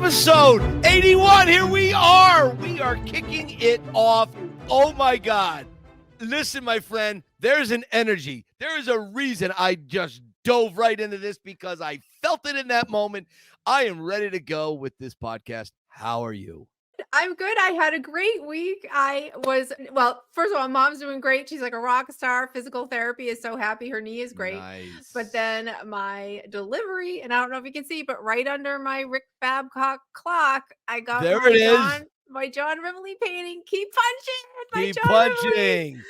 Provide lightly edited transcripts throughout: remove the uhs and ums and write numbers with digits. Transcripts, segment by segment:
Episode 81. Here we are. We are kicking it off. Oh, my God. Listen, my friend, there's an energy. There is a reason I just dove right into this because I felt it in that moment. I am ready to go with this podcast. How are you? I'm good. I had a great week. First of all, mom's doing great. She's like a rock star. Physical therapy is so happy. Her knee is great. Nice. But then my delivery, and I don't know if you can see, but right under my Rick Babcock clock, I got There my it is. my John Rivoli painting. Keep punching. Keep punching.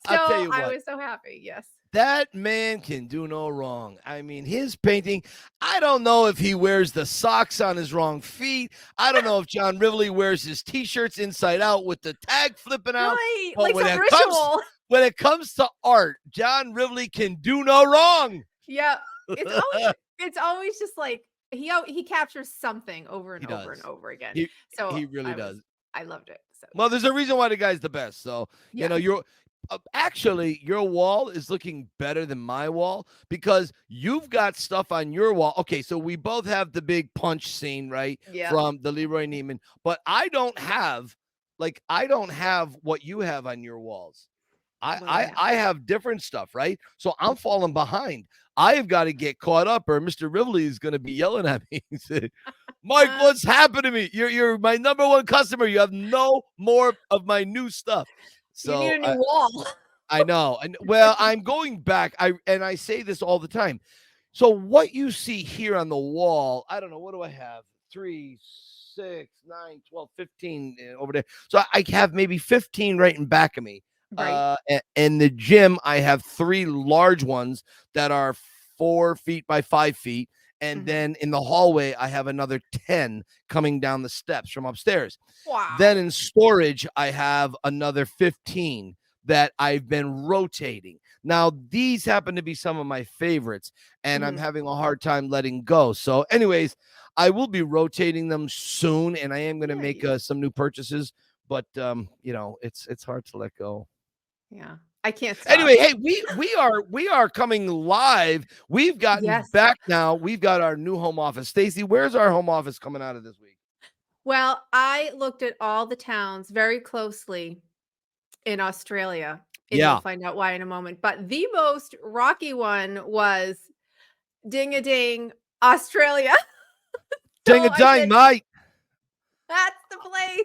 So I'll tell you what. I was so happy. Yes. That man can do no wrong. I mean, his painting, I don't know if he wears the socks on his wrong feet. I don't know if John Rivoli wears his T-shirts inside out with the tag flipping out. Right, But like some ritual. when it comes to art, John Rivoli can do no wrong. Yeah. It's always just like he captures something over and over and over again. He really does. I loved it. So well, there's a reason why the guy's the best. So, yeah. you're actually, your wall is looking better than my wall because you've got stuff on your wall. Okay, so we both have the big punch scene, right? Yeah. From the Leroy Neiman, but I don't have what you have on your walls. I have different stuff, right? So I'm falling behind. I have got to get caught up, or Mr. Rivoli is going to be yelling at me. Mike, what's happened to me? You're my number one customer. You have no more of my new stuff. So you need a new wall. I know. And well, I'm going back. I say this all the time. So what you see here on the wall, I don't know. What do I have? 3, 6, 9, 12, 15 over there. So I have maybe 15 right in back of me. Right. In the gym, I have 3 large ones that are 4 feet by 5 feet. And then in the hallway, I have another 10 coming down the steps from upstairs. Wow. Then in storage, I have another 15 that I've been rotating. Now, these happen to be some of my favorites, and I'm having a hard time letting go. So anyways, I will be rotating them soon, and I am going to make some new purchases. But, it's hard to let go. Yeah. I can't stop. Anyway, hey, we are coming live. We've gotten back now. We've got our new home office. Stacy, where's our home office coming out of this week? Well, I looked at all the towns very closely in Australia. And you'll find out why in a moment. But the most rocky one was Ding-a-Ding, Australia. Ding-a-ding, mate. That's the place.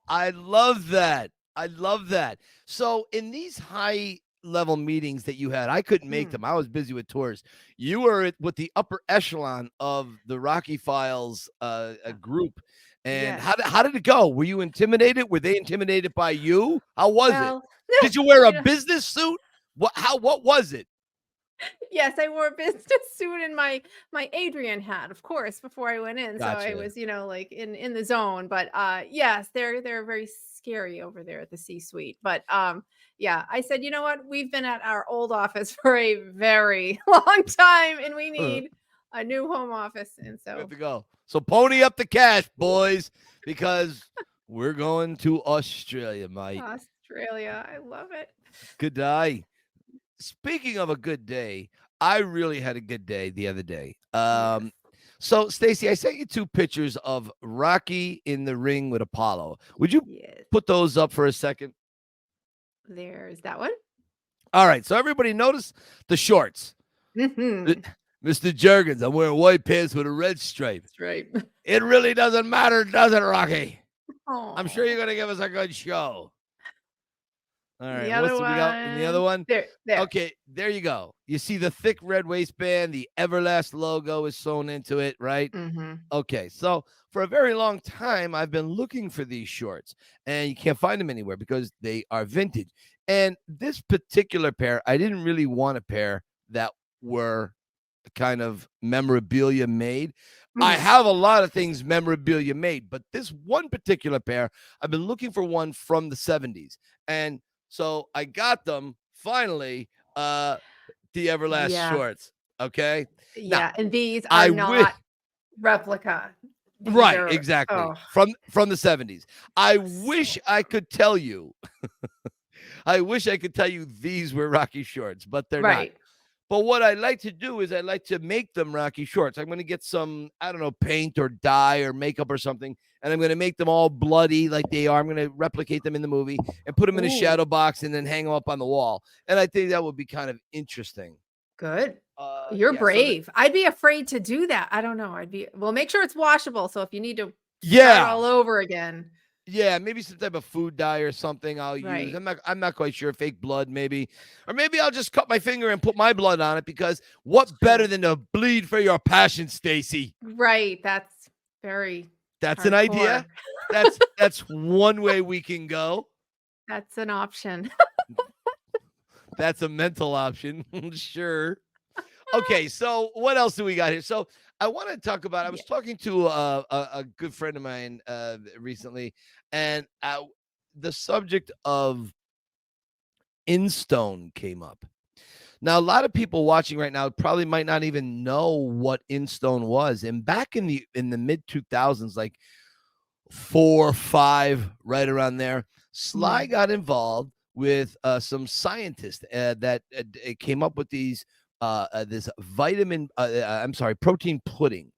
I love that. So in these high level meetings that you had, I couldn't make them. I was busy with tours. You were with the upper echelon of the Rocky Files group. And how did it go? Were you intimidated? Were they intimidated by you? How was it? Did you wear a business suit? What was it? Yes, I wore a business suit and my Adrian hat, of course, before I went in. Gotcha. So I was, like in the zone. But yes, they're very scary over there at the C-suite. But I said, you know what? We've been at our old office for a very long time, and we need a new home office. And so good to go. So pony up the cash, boys, because we're going to Australia, mate. Australia, I love it. Good day. Speaking of a good day, I really had a good day the other day. So, Stacy, I sent you 2 pictures of Rocky in the ring with Apollo. Would you put those up for a second? There's that one. All right. So everybody notice the shorts. Mr. Juergens, I'm wearing white pants with a red stripe. That's right. It really doesn't matter, does it, Rocky? Aww. I'm sure you're going to give us a good show. All right. The other we got in the other one? There. Okay, there you go. You see the thick red waistband, the Everlast logo is sewn into it, right? Okay, so for a very long time, I've been looking for these shorts, and you can't find them anywhere because they are vintage. And this particular pair, I didn't really want a pair that were kind of memorabilia made. I have a lot of things memorabilia made, but this one particular pair, I've been looking for one from the 70s. And so I got them finally, the Everlast shorts. Okay. Yeah. Now, and these are not replica. Right. Exactly. From the 70s. I wish I could tell you. I wish I could tell you these were Rocky shorts, but they're not. But what I like to do is I like to make them Rocky shorts. I'm going to get some, I don't know, paint or dye or makeup or something, and I'm going to make them all bloody like they are. I'm going to replicate them in the movie and put them in a Ooh, shadow box and then hang them up on the wall. And I think that would be kind of interesting. good. You're Yeah. So brave. I'd be afraid to do that. I don't know. Well, make sure it's washable. So if you need to start yeah. all over again. Yeah, maybe some type of food dye or something I'll use. Right. I'm not quite sure. Fake blood, maybe. Or maybe I'll just cut my finger and put my blood on it, because what better True. than to bleed for your passion, Stacy? Right. That's very That's an hardcore. idea. That's one way we can go. That's an option. That's a mental option. Sure. Okay, so what else do we got here? So I want to talk about. I Yeah. was talking to a good friend of mine recently, and the subject of INSTONE came up. Now, a lot of people watching right now probably might not even know what INSTONE was. And back in the mid 2000s, like 4, 5, right around there, Sly got involved with some scientists that came up with this protein pudding.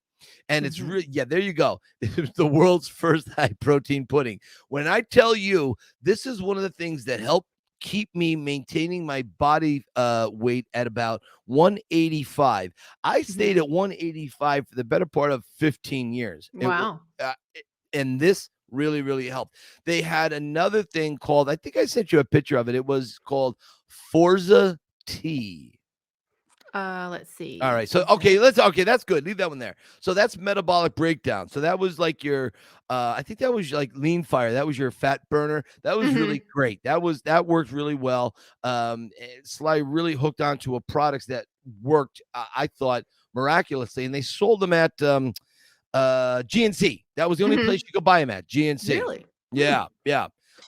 And it's really, yeah, there you go. It's the world's first high protein pudding. When I tell you, this is one of the things that helped keep me maintaining my body weight at about 185. I stayed at 185 for the better part of 15 years. Wow. And this really, really helped. They had another thing called, I think I sent you a picture of it. It was called Forza Tea. Let's see. All right. So okay, that's good. Leave that one there. So that's metabolic breakdown. So that was like your I think that was like lean fire. That was your fat burner. That was really great. That worked really well. Sly really hooked onto a products that worked, I thought, miraculously, and they sold them at GNC. That was the only place you could buy them at, GNC. Really? Yeah, yeah.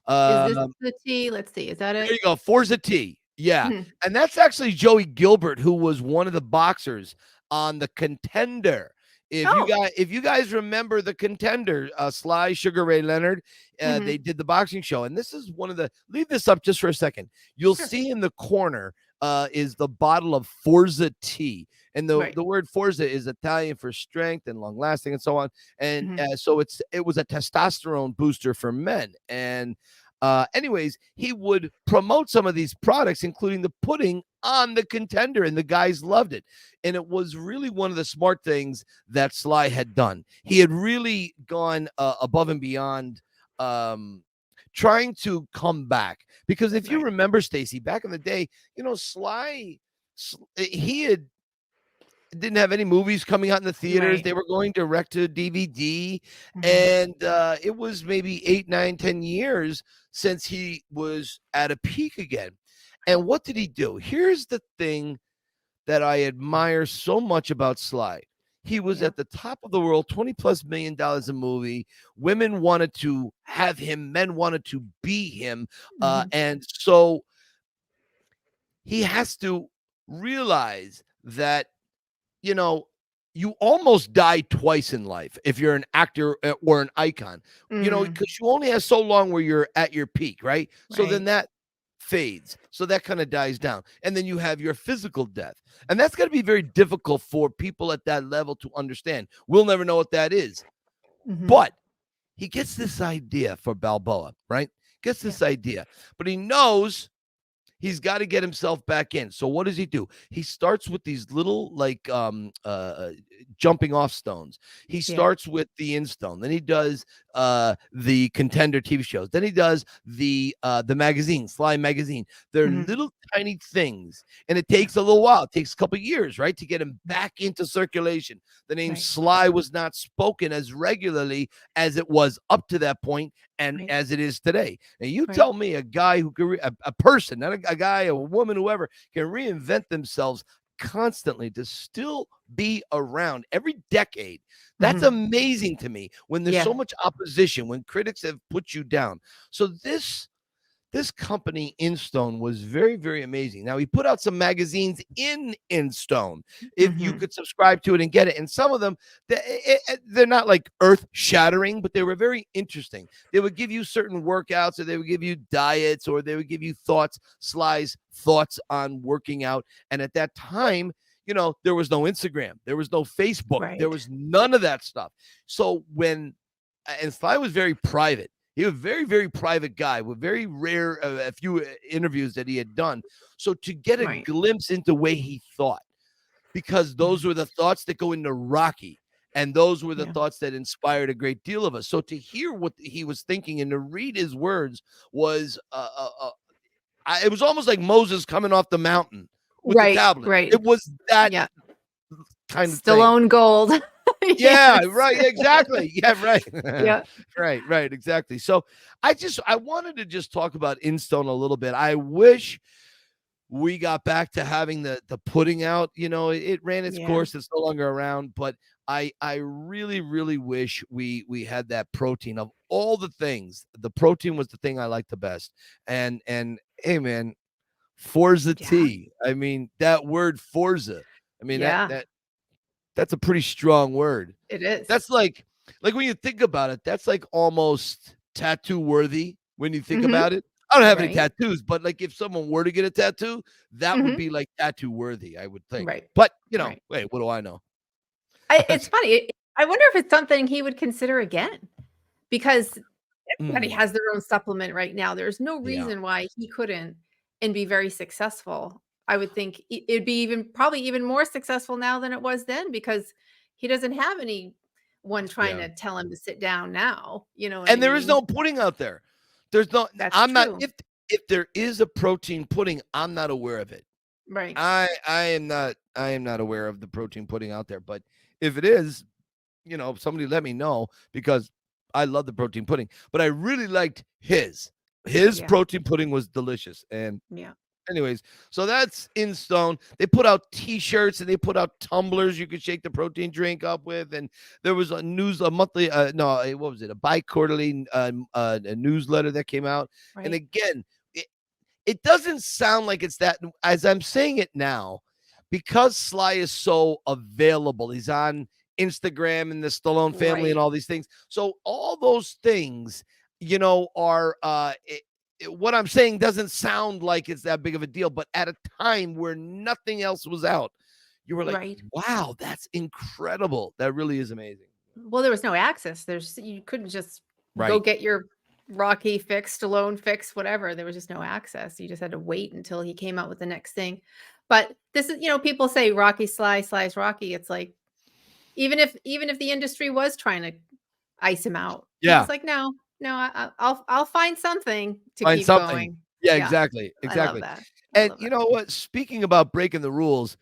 Is this the tea? Let's see. Is that it? There you go. Forza Tea. Yeah. And that's actually Joey Gilbert, who was one of the boxers on The Contender. If you guys remember The Contender, Sly, Sugar Ray Leonard, they did the boxing show. And this is one of the, leave this up just for a second. You'll see in the corner is the bottle of Forza Tea. And the word Forza is Italian for strength and long lasting and so on. And so it was a testosterone booster for men. And anyways, he would promote some of these products, including the pudding, on The Contender, and the guys loved it. And it was really one of the smart things that Sly had done. He had really gone above and beyond trying to come back. Because if you remember, Stacy, back in the day, Sly, he didn't have any movies coming out in the theaters. They were going direct to DVD. And it was maybe 8, 9, 10 years since he was at a peak again. And what did he do? Here's the thing that I admire so much about Sly. He was at the top of the world, $20+ million a movie. Women wanted to have him. Men wanted to be him. And so he has to realize that, you almost die twice in life if you're an actor or an icon, because you only have so long where you're at your peak, right? So then that fades. So that kind of dies down. And then you have your physical death. And that's got to be very difficult for people at that level to understand. We'll never know what that is. But he gets this idea for Balboa, right? Gets this idea. But he knows he's got to get himself back in. So what does he do? He starts with these little jumping off stones. He starts with the INSTONE. Then he does the Contender TV shows. Then he does the magazine, Sly magazine. They're little tiny things, and it takes a little while. It takes a couple of years, right, to get him back into circulation. The name Sly was not spoken as regularly as it was up to that point, and as it is today. And you tell me a guy who can, a person, not a guy, a woman, whoever, can reinvent themselves constantly to still be around every decade. That's amazing to me when there's so much opposition, when critics have put you down. So this this company INSTONE was very, very amazing. Now, he put out some magazines in INSTONE. If you could subscribe to it and get it, and some of them, they're not like earth shattering, but they were very interesting. They would give you certain workouts, or they would give you diets, or they would give you Sly's thoughts on working out. And at that time, there was no Instagram, there was no Facebook, there was none of that stuff. So and Sly was very private. He was a very, very private guy with very rare, a few interviews that he had done. So to get a glimpse into the way he thought, because those were the thoughts that go into Rocky, and those were the thoughts that inspired a great deal of us. So to hear what he was thinking and to read his words was, it was almost like Moses coming off the mountain with the tablet. It was that kind of Stallone thing. Gold. Yeah, right. Exactly. Yeah, right. Yeah. Right. Exactly. So I wanted to just talk about INSTONE a little bit. I wish we got back to having the putting out. It ran its course. It's no longer around, but I really, really wish we had that protein. Of all the things, the protein was the thing I liked the best. And hey, man, Forza T. I mean, that word Forza. I mean, that's a pretty strong word. It is. That's like when you think about it, that's like almost tattoo worthy when you think about it. I don't have any tattoos, but like if someone were to get a tattoo, that would be like tattoo worthy, I would think. Right. But wait, what do I know? It's funny. I wonder if it's something he would consider again, because everybody has their own supplement right now. There's no reason why he couldn't and be very successful. I would think it'd be probably even more successful now than it was then, because he doesn't have anyone trying to tell him to sit down now. And there is no pudding out there. There's no. That's I'm true. not. If there is a protein pudding, I'm not aware of it. Right. I am not aware of the protein pudding out there. But if it is, somebody let me know, because I love the protein pudding. But I really liked his protein pudding was delicious. And anyways, so that's INSTONE. They put out T-shirts and they put out tumblers you could shake the protein drink up with. And there was a monthly, what was it? A bi-quarterly a newsletter that came out. Right. And again, it doesn't sound like it's that, as I'm saying it now, because Sly is so available. He's on Instagram and the Stallone family and all these things. So all those things, are what I'm saying doesn't sound like it's that big of a deal, but at a time where nothing else was out, you were like, wow, that's incredible. That really is amazing. Well, there was no access. You couldn't just go get your Rocky fix, Stallone fix, whatever. There was just no access. You just had to wait until he came out with the next thing. But this is, people say Rocky Sly's Rocky. It's like, even if the industry was trying to ice him out, it's like, no, I'll find something to keep going. Yeah, exactly. I love that. And you know what? Speaking about breaking the rules,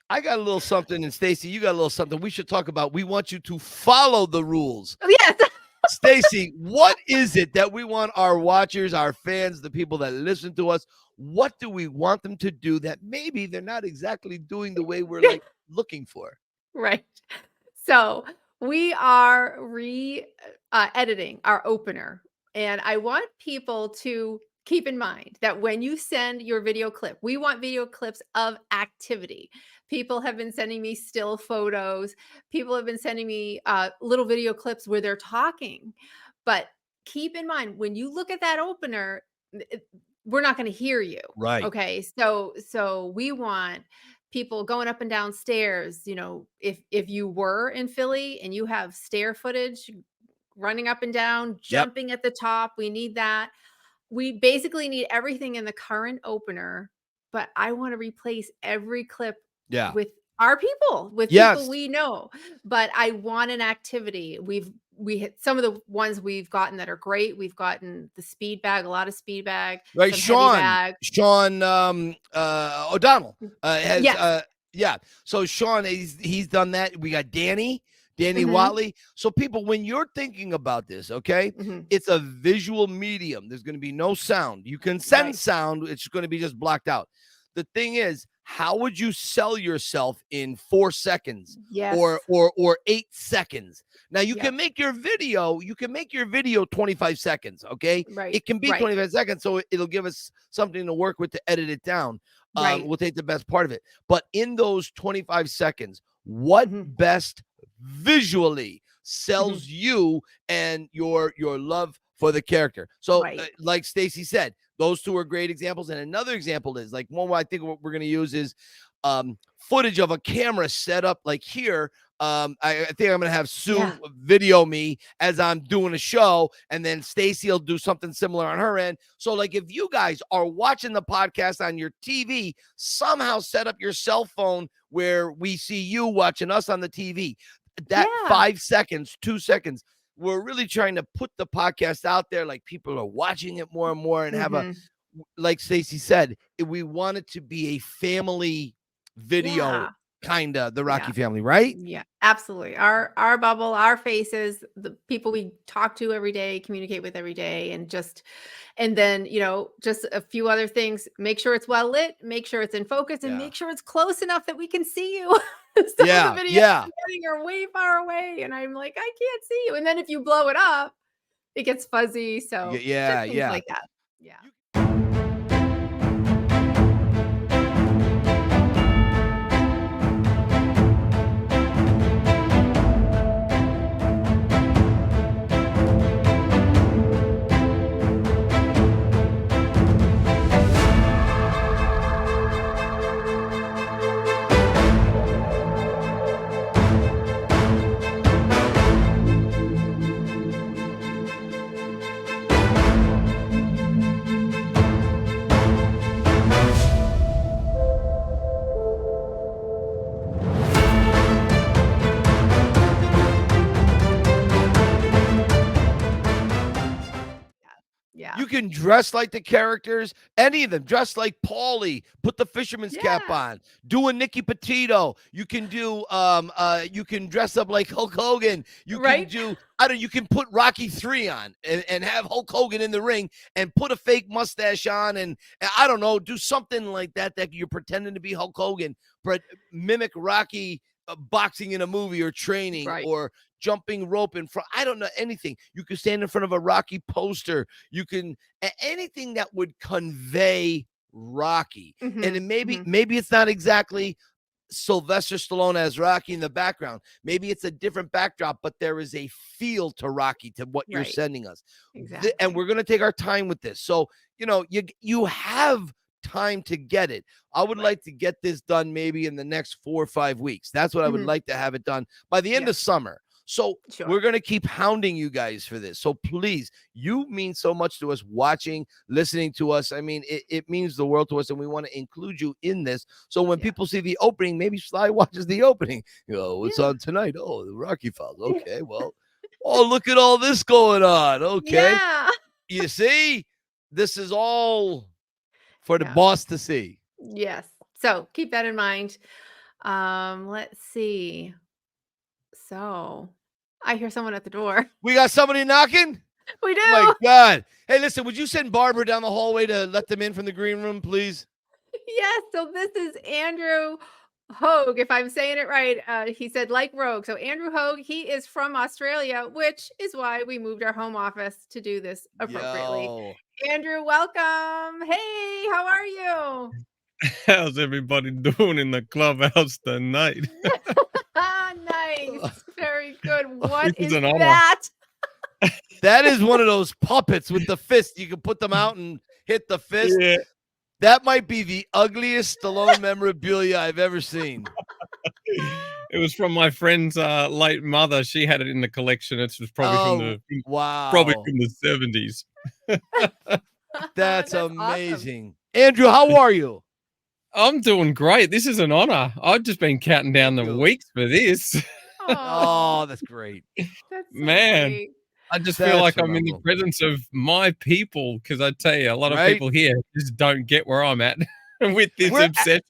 I got a little something, and Stacy, you got a little something we should talk about. We want you to follow the rules. Yes. Stacy, what is it that we want our watchers, our fans, the people that listen to us, what do we want them to do that maybe they're not exactly doing the way we're looking for? Right. So we are editing our opener, and I want people to keep in mind that when you send your video clip, we want video clips of activity. People have been sending me still photos. People have been sending me little video clips where they're talking. But keep in mind, when you look at that opener, we're not going to hear you. Right. Okay. So we want people going up and down stairs. If you were in Philly and you have stair footage, running up and down, jumping at the top, we need that. We basically need everything in the current opener, but I want to replace every clip with our people, with people we know. But I want an activity. We hit some of the ones we've gotten that are great. We've gotten the speed bag, a lot of speed bag. Right, Sean O'Donnell has So Sean, he's done that. We got Danny Watley. So people, when you're thinking about this, it's a visual medium. There's going to be no sound. You can send sound. It's going to be just blocked out. The thing is, how would you sell yourself in 4 seconds Yes. or 8 seconds? Now you Yep. can make your video 25 seconds, okay? Right. It can be Right. 25 seconds, so it'll give us something to work with to edit it down. Right. We'll take the best part of it. But in those 25 seconds, what best visually sells you and your love for the character? So like Stacy said, those two are great examples. And another example is like one I think what we're going to use is footage of a camera set up like here. I think I'm going to have Sue video me as I'm doing a show, and then Stacy will do something similar on her end. So like if you guys are watching the podcast on your TV, somehow set up your cell phone where we see you watching us on the TV. That 5 seconds, 2 seconds, we're really trying to put the podcast out there. Like people are watching it more and more and have a, like Stacy said, we want it to be a family video, kind of the Rocky family, right? Yeah, absolutely. Our bubble, our faces, the people we talk to every day, communicate with every day, and then, just a few other things. Make sure it's well lit, make sure it's in focus, and make sure it's close enough that we can see you. Some of the videos I'm getting are way far away, and I'm like, I can't see you. And then if you blow it up, it gets fuzzy. So just things like that. Yeah. You can dress like the characters, any of them. Dress like Paulie, put the fisherman's cap on, do a Nicky Petito. You can do you can dress up like Hulk Hogan. You can do you can put Rocky 3 on and have Hulk Hogan in the ring and put a fake mustache on and I don't know, do something like that you're pretending to be Hulk Hogan, but mimic Rocky boxing in a movie or training or jumping rope in front. I don't know, anything. You can stand in front of a Rocky poster. You can anything that would convey Rocky. And then maybe it's not exactly Sylvester Stallone as Rocky in the background. Maybe it's a different backdrop, but there is a feel to Rocky, to what you're sending us. Exactly. And we're going to take our time with this. So, you have time to get it. I would like to get this done maybe in the next 4 or 5 weeks. That's what I would like to have it done by the end of summer. So we're going to keep hounding you guys for this. So please, you mean so much to us, watching, listening to us. I mean, it means the world to us, and we want to include you in this. So when people see the opening, maybe Sly watches the opening. What's on tonight? Oh, the Rocky Files. Okay, well, oh, look at all this going on. Okay. Yeah. You see, this is all for the boss to see. Yes. So keep that in mind. Let's see. So I hear someone at the door. We got somebody knocking? We do. Oh my God. Hey, listen, would you send Barbara down the hallway to let them in from the green room, please? Yes. So this is Andrew Haug, if I'm saying it right. He said like Rogue. So Andrew Haug, he is from Australia, which is why we moved our home office to do this appropriately. Yo. Andrew, welcome. Hey, how are you? How's everybody doing in the clubhouse tonight? Nice. Very good. What This is is an honor. that? That is one of those puppets with the fist. You can put them out and hit the fist. Yeah. That might be the ugliest Stallone memorabilia I've ever seen. It was from my friend's late mother. She had it in the collection. It was probably probably from the 70s. That's amazing. Awesome. Andrew, how are you? I'm doing great. This is an honor. I've just been counting down the weeks for this. Oh, that's great. That's so Man. great. I just feel like I'm in the presence of my people, because I tell you, a lot of people here just don't get where I'm at with this obsession.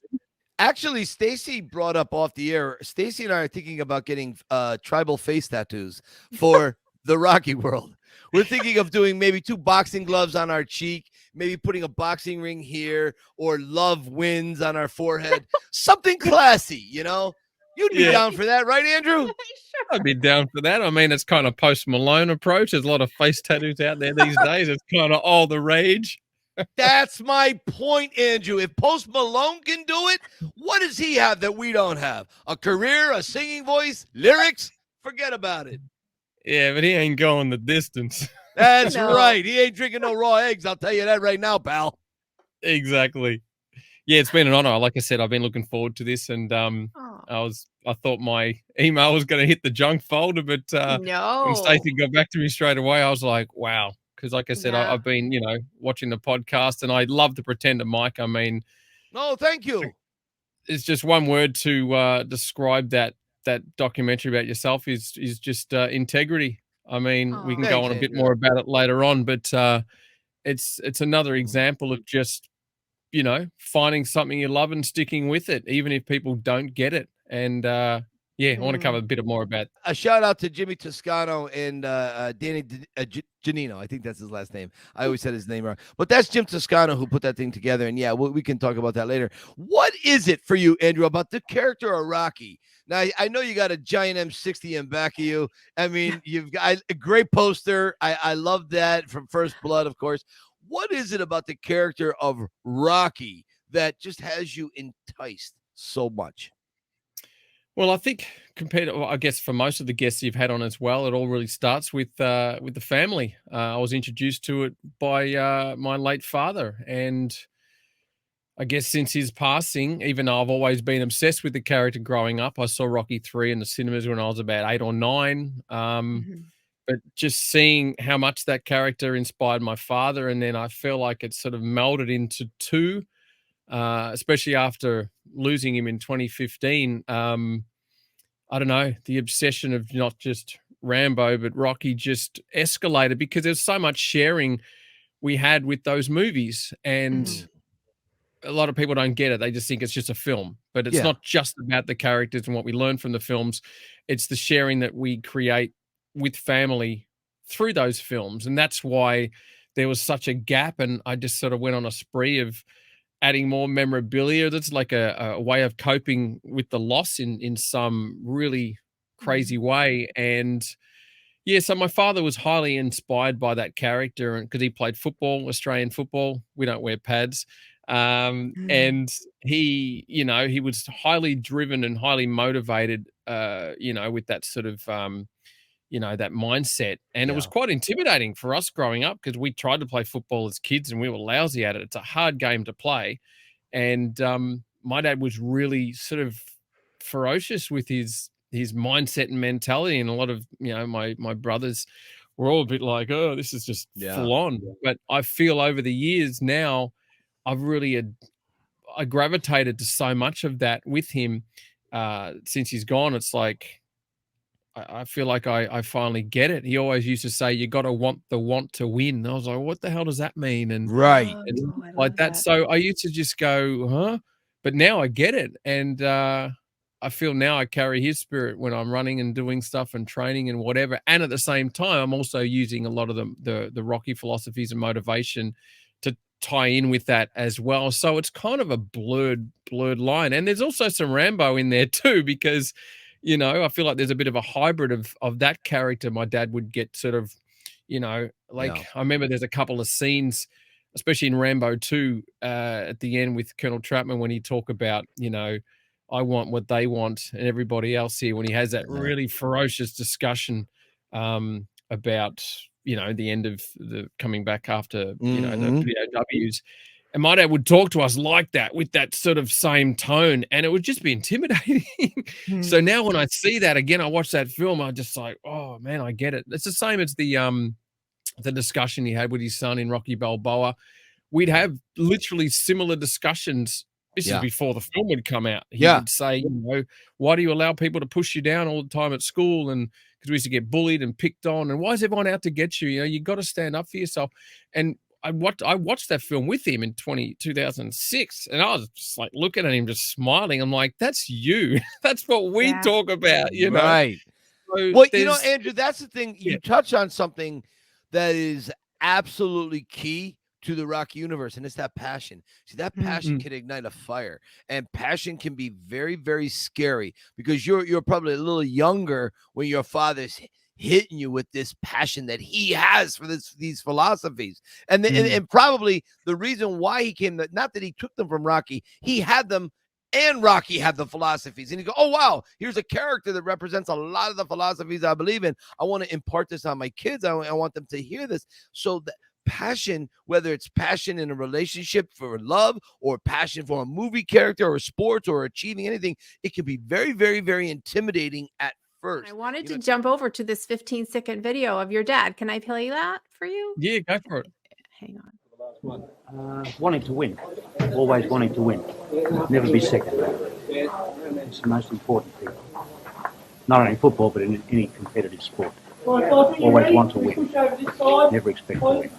Actually, Stacy brought up off the air. Stacy and I are thinking about getting tribal face tattoos for the Rocky world. We're thinking of doing maybe 2 boxing gloves on our cheek, maybe putting a boxing ring here or love wins on our forehead. Something classy, you know? You'd be down for that, right, Andrew? Sure. I'd be down for that. I mean, it's kind of Post Malone approach. There's a lot of face tattoos out there these days. It's kind of all the rage. That's my point, Andrew. If Post Malone can do it, what does he have that we don't have? A career, a singing voice, lyrics? Forget about it. Yeah, but he ain't going the distance. That's right. He ain't drinking no raw eggs. I'll tell you that right now, pal. Exactly. Yeah, it's been an honor. Like I said, I've been looking forward to this, and I thought my email was going to hit the junk folder, but when Stacy got back to me straight away, I was like, wow. Because like I said, I've been, watching the podcast, and I love the Pretender Mike. I mean, thank you. It's just one word to describe that documentary about yourself is just integrity. I mean, we can go on a bit more about it later on, but it's another example of just, finding something you love and sticking with it, even if people don't get it. And I want to cover a bit more about. A shout out to Jimmy Toscano and Danny Janino. I think that's his last name. I always said his name wrong, but that's Jim Toscano who put that thing together. And we can talk about that later. What is it for you, Andrew, about the character of Rocky? Now, I know you got a giant M60 in back of you. I mean, you've got a great poster. I love that from First Blood, of course. What is it about the character of Rocky that just has you enticed so much? Well, I think compared to, I guess for most of the guests you've had on as well, it all really starts with the family. I was introduced to it by my late father, and I guess since his passing, even though I've always been obsessed with the character growing up, I saw Rocky 3 in the cinemas when I was about 8 or 9. But just seeing how much that character inspired my father, and then I feel like it sort of melded into 2, especially after losing him in 2015. I don't know, the obsession of not just Rambo, but Rocky just escalated because there's so much sharing we had with those movies. And a lot of people don't get it. They just think it's just a film, but it's not just about the characters and what we learn from the films. It's the sharing that we create with family through those films. And that's why there was such a gap. And I just sort of went on a spree of adding more memorabilia. That's like a way of coping with the loss in some really crazy way. And so my father was highly inspired by that character, and because he played football, Australian football. We don't wear pads. And he, he was highly driven and highly motivated, with that sort of, that mindset. And it was quite intimidating for us growing up because we tried to play football as kids and we were lousy at it. It's a hard game to play. And my dad was really sort of ferocious with his mindset and mentality. And a lot of, my brothers were all a bit like, oh, this is just full on. But I feel over the years now, I gravitated to so much of that with him since he's gone. It's like, I feel like I finally get it. He always used to say, you got to want to win. And I was like, what the hell does that mean? And like that. So I used to just go, huh? But now I get it. And I feel now I carry his spirit when I'm running and doing stuff and training and whatever. And at the same time, I'm also using a lot of the Rocky philosophies and motivation to tie in with that as well. So it's kind of a blurred line. And there's also some Rambo in there too, because I feel like there's a bit of a hybrid of that character. My dad would get sort of, I remember there's a couple of scenes, especially in Rambo 2, at the end with Colonel Trapman, when he talk about, I want what they want and everybody else here, when he has that really ferocious discussion about, the end of the coming back after, the POWs. And my dad would talk to us like that, with that sort of same tone, and it would just be intimidating. So now when I see that again, I watch that film, I just like, oh man, I get it. It's the same as the discussion he had with his son in Rocky Balboa. We'd have literally similar discussions. This is before the film would come out. He would say, why do you allow people to push you down all the time at school? And because we used to get bullied and picked on, and why is everyone out to get you? You got to stand up for yourself. And I watched that film with him in 2006, and I was just like looking at him, just smiling. I'm like, that's you. That's what we talk about, Right. So well, Andrew, that's the thing. You touch on something that is absolutely key to the Rocky universe, and it's that passion. See, that passion can ignite a fire, and passion can be very, very scary because you're probably a little younger when your father's hitting you with this passion that he has for these philosophies, and probably the reason why he came, not that he took them from Rocky, he had them. And Rocky had the philosophies. And you go, oh, wow, here's a character that represents a lot of the philosophies I believe in. I want to impart this on my kids. I want them to hear this. So that passion, whether it's passion in a relationship for love or passion for a movie character or sports or achieving anything, it can be very, very, very intimidating at first. I wanted to jump over to this 15-second video of your dad. Can I play that for you? Yeah, go for it. Hang on. Wanting to win, always wanting to win, never be second. It's the most important thing. Not only football, but in any competitive sport. Always want to win, never expect to win.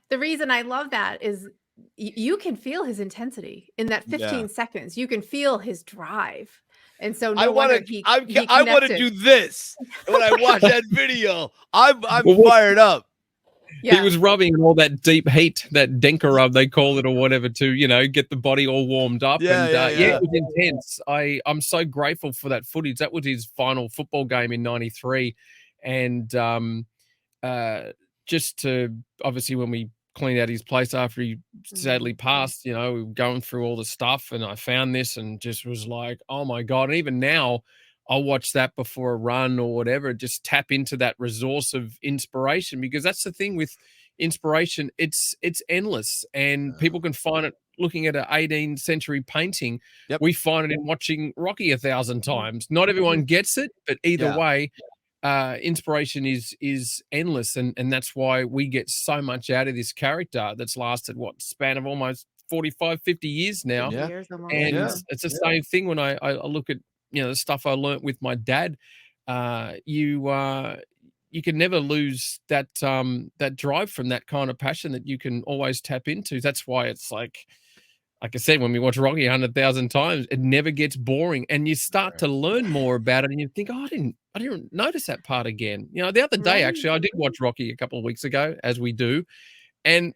The reason I love that is you can feel his intensity in that 15 seconds. You can feel his drive. And so I want to do this. When I watch that video, I'm fired up. Yeah. He was rubbing all that deep heat, that Denker rub they call it or whatever, to get the body all warmed up. It was intense. I'm so grateful for that footage. That was his final football game in '93, and just to obviously when we cleaned out his place after he sadly passed, we were going through all the stuff, and I found this and just was like, oh my God! And even now, I'll watch that before a run or whatever, just tap into that resource of inspiration, because that's the thing with inspiration. It's endless, and people can find it looking at an 18th century painting. Yep. We find it in watching Rocky 1,000 times. Not everyone gets it, but either way, inspiration is endless. And that's why we get so much out of this character that's lasted, span of almost 45, 50 years now. Yeah. And it's the same thing when I look at, the stuff I learnt with my dad. You can never lose that drive from that kind of passion that you can always tap into. That's why it's like I said, when we watch Rocky 100,000 times, it never gets boring, and you start to learn more about it, and you think, I didn't notice that part again. The other day, actually, I did watch Rocky a couple of weeks ago, as we do, and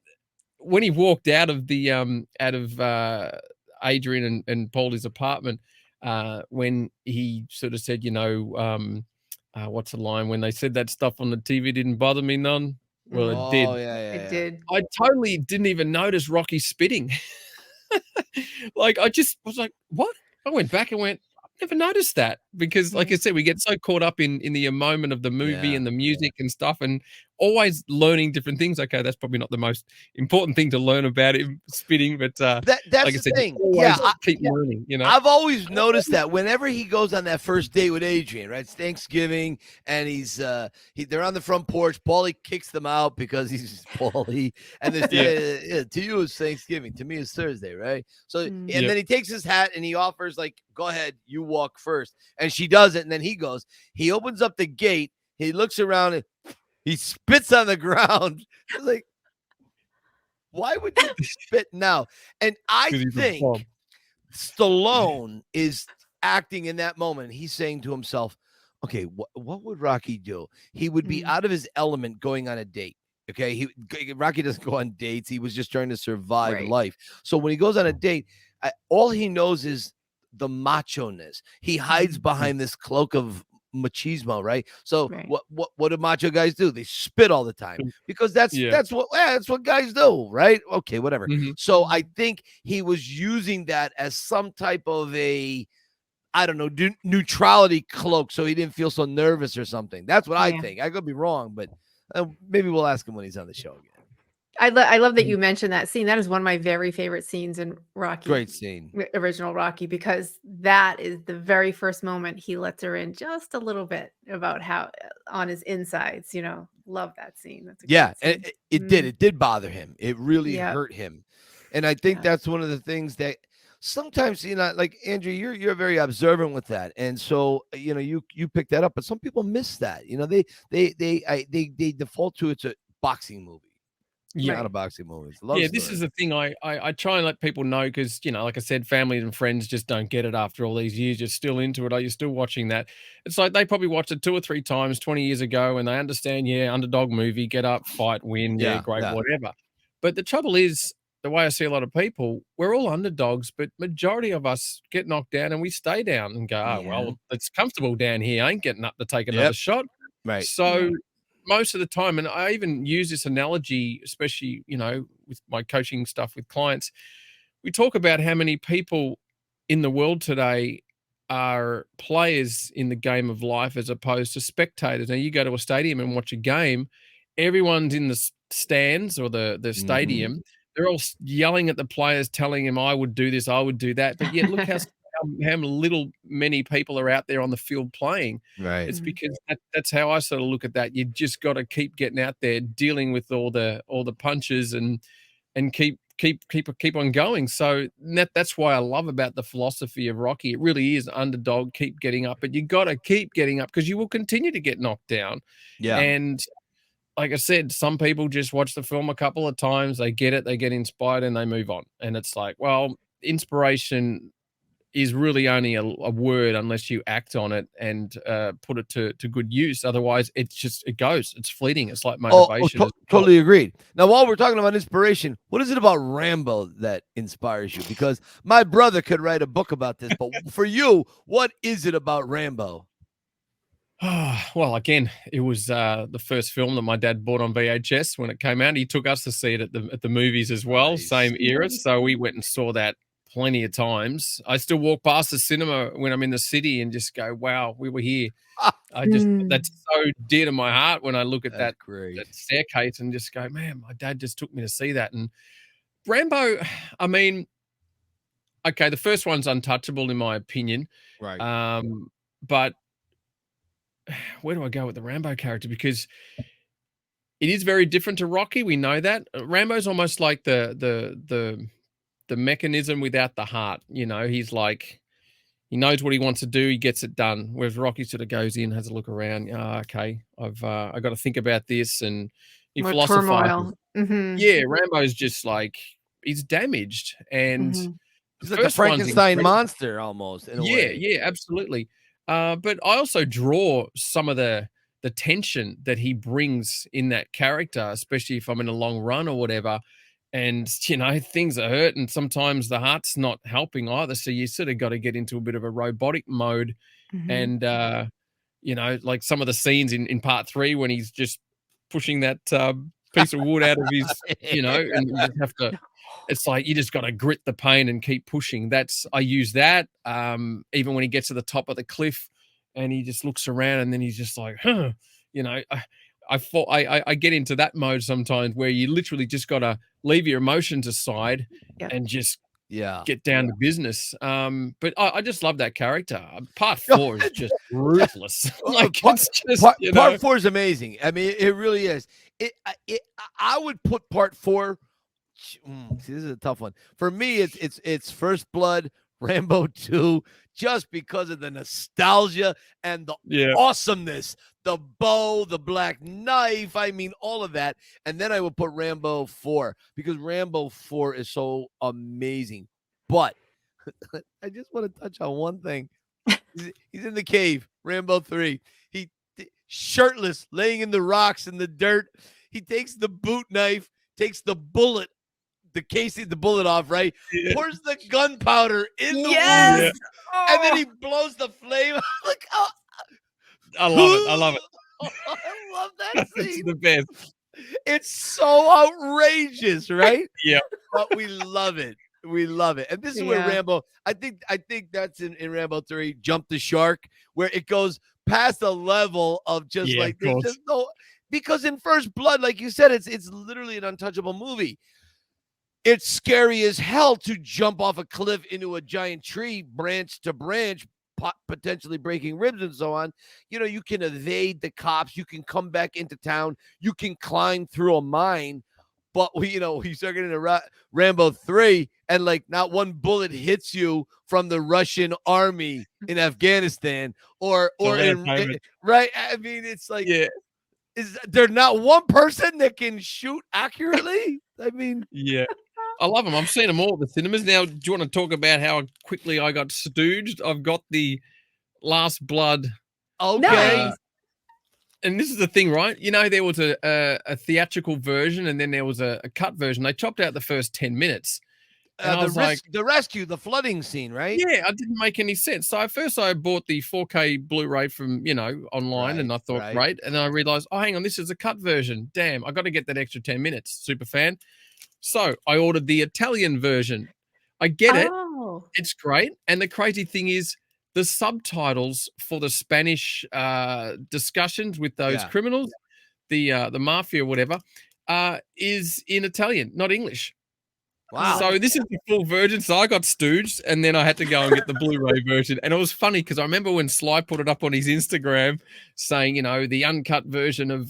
when he walked out of Adrian and Paulie's apartment. When he sort of said, what's the line? When they said that stuff on the TV didn't bother me none. Well, it did. It did. I totally didn't even notice Rocky spitting. I just was like, what? I went back and went, I've never noticed that, because like I said, we get so caught up in the moment of the movie and the music and stuff, and always learning different things. Okay, that's probably not the most important thing to learn about him spitting, but that's like the thing. Keep learning. I've always noticed that whenever he goes on that first date with Adrian, right? It's Thanksgiving, and they're on the front porch. Paulie kicks them out because he's Paulie, and to you it's Thanksgiving, to me it's Thursday, right? So and then he takes his hat and he offers, like, go ahead, you walk first, and she does it, and then he opens up the gate, he looks around and he spits on the ground. It's like, why would you spit now? And I think Stallone is acting in that moment. He's saying to himself, okay, what would Rocky do? He would be out of his element going on a date. Okay, Rocky doesn't go on dates. He was just trying to survive life. So when he goes on a date, all he knows is the macho-ness. He hides behind this cloak of machismo, right? So what do macho guys do? They spit all the time, because that's what guys do, right? Okay, whatever. So I think he was using that as some type of a, I don't know, neutrality cloak, so he didn't feel so nervous or something. That's what I think. I could be wrong, but maybe we'll ask him when he's on the show again. I love that you mentioned that scene. That is one of my very favorite scenes in Rocky. Great scene. Original Rocky, because that is the very first moment he lets her in just a little bit about how on his insides, love that scene. That's a great scene. And it did bother him. It really hurt him. And I think that's one of the things that sometimes, like Andrew, you're very observant with that. And so, you pick that up, but some people miss that. They default to it's a boxing movie. Yeah. Not a boxing movie. It's a love Yeah, story. this is the thing I try and let people know because, like I said, family and friends just don't get it after all these years. You're still into it. Are you still watching that? It's like they probably watched it 2 or 3 times 20 years ago and they understand, underdog movie, get up, fight, win, great, whatever. But the trouble is, the way I see a lot of people, we're all underdogs, but majority of us get knocked down and we stay down and go, oh, well, it's comfortable down here. I ain't getting up to take another shot. Right. So most of the time, and I even use this analogy, especially, with my coaching stuff with clients, we talk about how many people in the world today are players in the game of life as opposed to spectators. Now, you go to a stadium and watch a game, everyone's in the stands or the stadium. They're all yelling at the players, telling them, I would do this, I would do that. But yet, look how many people are out there on the field playing. Right. It's because that's how I sort of look at that. You just got to keep getting out there, dealing with all the punches and keep on going. So that's why I love about the philosophy of Rocky. It really is underdog, keep getting up, but you got to keep getting up because you will continue to get knocked down. Yeah. And like I said, some people just watch the film a couple of times, they get it, they get inspired, and they move on. And it's like, well, inspiration is really only a word unless you act on it and put it to good use. Otherwise, it goes. It's fleeting. It's like motivation. Totally agreed. Now, while we're talking about inspiration, what is it about Rambo that inspires you? Because my brother could write a book about this, but for you, what is it about Rambo? Well, again, it was the first film that my dad bought on VHS when it came out. He took us to see it at the movies as well, same era. So we went and saw that plenty of times. I still walk past the cinema when I'm in the city and just go, wow, we were here. That's so dear to my heart when I look at that staircase and just go, man, my dad just took me to see that. And Rambo, I mean, okay, the first one's untouchable in my opinion. Right. But where do I go with the Rambo character? Because it is very different to Rocky. We know that. Rambo's almost like the mechanism without the heart. He's like, he knows what he wants to do. He gets it done. Whereas Rocky sort of goes in, has a look around. Okay, I got to think about this, and he philosophizes. Yeah, Rambo's just like, he's damaged, and he's like the Frankenstein monster almost. In a way. Yeah, absolutely. But I also draw some of the tension that he brings in that character, especially if I'm in a long run or whatever. And, things are hurt and sometimes the heart's not helping either. So you sort of got to get into a bit of a robotic mode. And, like some of the scenes in part 3 when he's just pushing that piece of wood out of his, and you just have to, it's like, you just got to grit the pain and keep pushing. I use that. Even when he gets to the top of the cliff and he just looks around and then he's just like, I get into that mode sometimes where you literally just got to leave your emotions aside and just get down to business. But I just love that character. Part 4 is just ruthless. Part 4 is amazing. I mean, it really is. I would put part 4. See, this is a tough one for me. It's First Blood, Rambo 2, just because of the nostalgia and the awesomeness, the bow, the black knife. I mean, all of that. And then I would put Rambo 4 because Rambo 4 is so amazing. But I just want to touch on one thing. He's in the cave, Rambo 3. He shirtless, laying in the rocks in the dirt. He takes the boot knife, takes the bullet, the casing, the bullet off, right? Pours the gunpowder in the wound, and then he blows the flame. Look, I love it. I love that scene. It's the best. It's so outrageous, right? Yeah, but we love it. We love it. And this is where Rambo, I think that's in Rambo 3, Jump the Shark, where it goes past a level of just like there's just no, because in First Blood, like you said, it's literally an untouchable movie. It's scary as hell to jump off a cliff into a giant tree, branch to branch, potentially breaking ribs and so on. You can evade the cops. You can come back into town. You can climb through a mine. But we start getting into Rambo 3, and like not one bullet hits you from the Russian army in Afghanistan or right. I mean, it's like Is there not one person that can shoot accurately? I mean, yeah. I love them. I'm seeing them all at the cinemas. Now, do you want to talk about how quickly I got stooged? I've got the Last Blood. okay. Nice. And this is the thing, right? You know, there was a theatrical version and then there was a cut version. They chopped out the first 10 minutes. And I was like, The rescue, the flooding scene, right? yeah, it didn't make any sense. So at first I bought the 4K Blu-ray from, online, and I thought, great. And then I realized, oh, hang on, this is a cut version. Damn, I got to get that extra 10 minutes. Super fan. So I ordered the Italian version. I get it. It's great. And the crazy thing is the subtitles for the Spanish discussions with those criminals, the mafia or whatever, is in Italian, not English. Wow. So this is the full version. So I got stooged, and then I had to go and get the Blu-ray version. And it was funny because I remember when Sly put it up on his Instagram saying, the uncut version of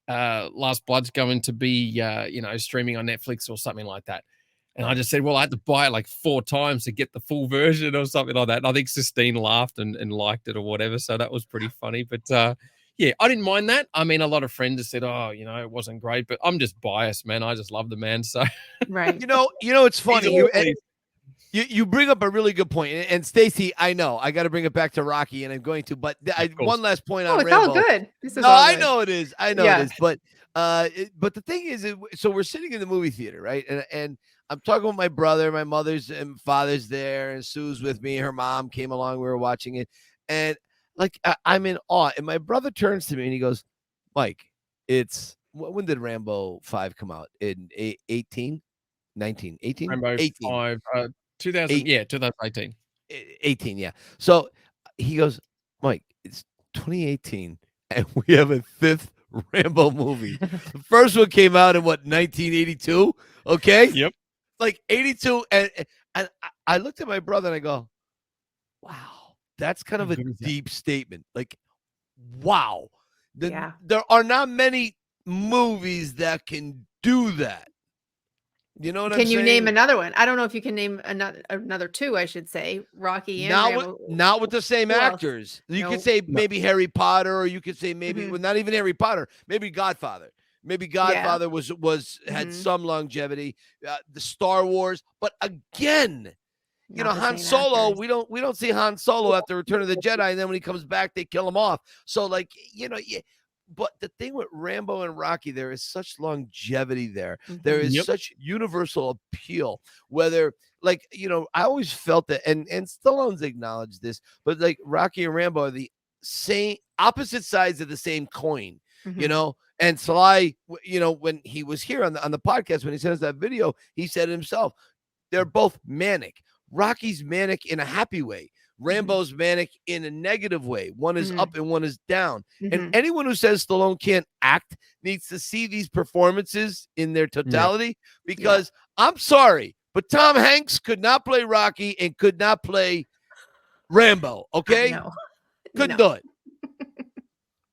Last Blood's going to be, streaming on Netflix or something like that. And I just said, well, I had to buy it like 4 times to get the full version or something like that. And I think Sistine laughed and liked it or whatever. So that was pretty funny. But yeah, I didn't mind that. I mean, a lot of friends have said, oh, it wasn't great, but I'm just biased, man. I just love the man. So, right. It's funny. You bring up a really good point. And Stacy, I know I got to bring it back to Rocky, and I'm going to, but one last point on it's Rambo. all good. This is no, all I good. know it is. I know it is. But the thing is, so we're sitting in the movie theater, right? And I'm talking with my brother, my mother's and father's there, and Sue's with me. Her mom came along. We were watching it, and I'm in awe. And my brother turns to me and he goes, Mike, when did Rambo 5 come out? In 18? 19? 18? Rambo 18. 5, 2018. 18, yeah. So he goes, Mike, it's 2018, and we have a 5th Rambo movie. The first one came out in 1982? Okay? Yep. Like 82, and I looked at my brother and I go, wow. That's kind of a deep statement. Like, wow. There are not many movies that can do that. You know what I'm saying? Can you name another one? I don't know if you can name another 2, I should say. Rocky and Rambo. Not with the same actors. You could say maybe Harry Potter, or you could say maybe not even Harry Potter. Maybe Godfather. Maybe Godfather had some longevity. The Star Wars, but again. Han Solo, we don't see Han Solo after Return of the Jedi, and then when he comes back, they kill him off. So, but the thing with Rambo and Rocky, there is such longevity there. There is such universal appeal. Whether, I always felt that, and Stallone's acknowledged this, but Rocky and Rambo are the same, opposite sides of the same coin. And Sly, when he was here on the podcast, when he sent us that video, he said himself, they're both manic. Rocky's manic in a happy way. Rambo's manic in a negative way. One is up and one is down. And anyone who says Stallone can't act needs to see these performances in their totality, because I'm sorry, but Tom Hanks could not play Rocky and could not play Rambo. Okay? Couldn't do it.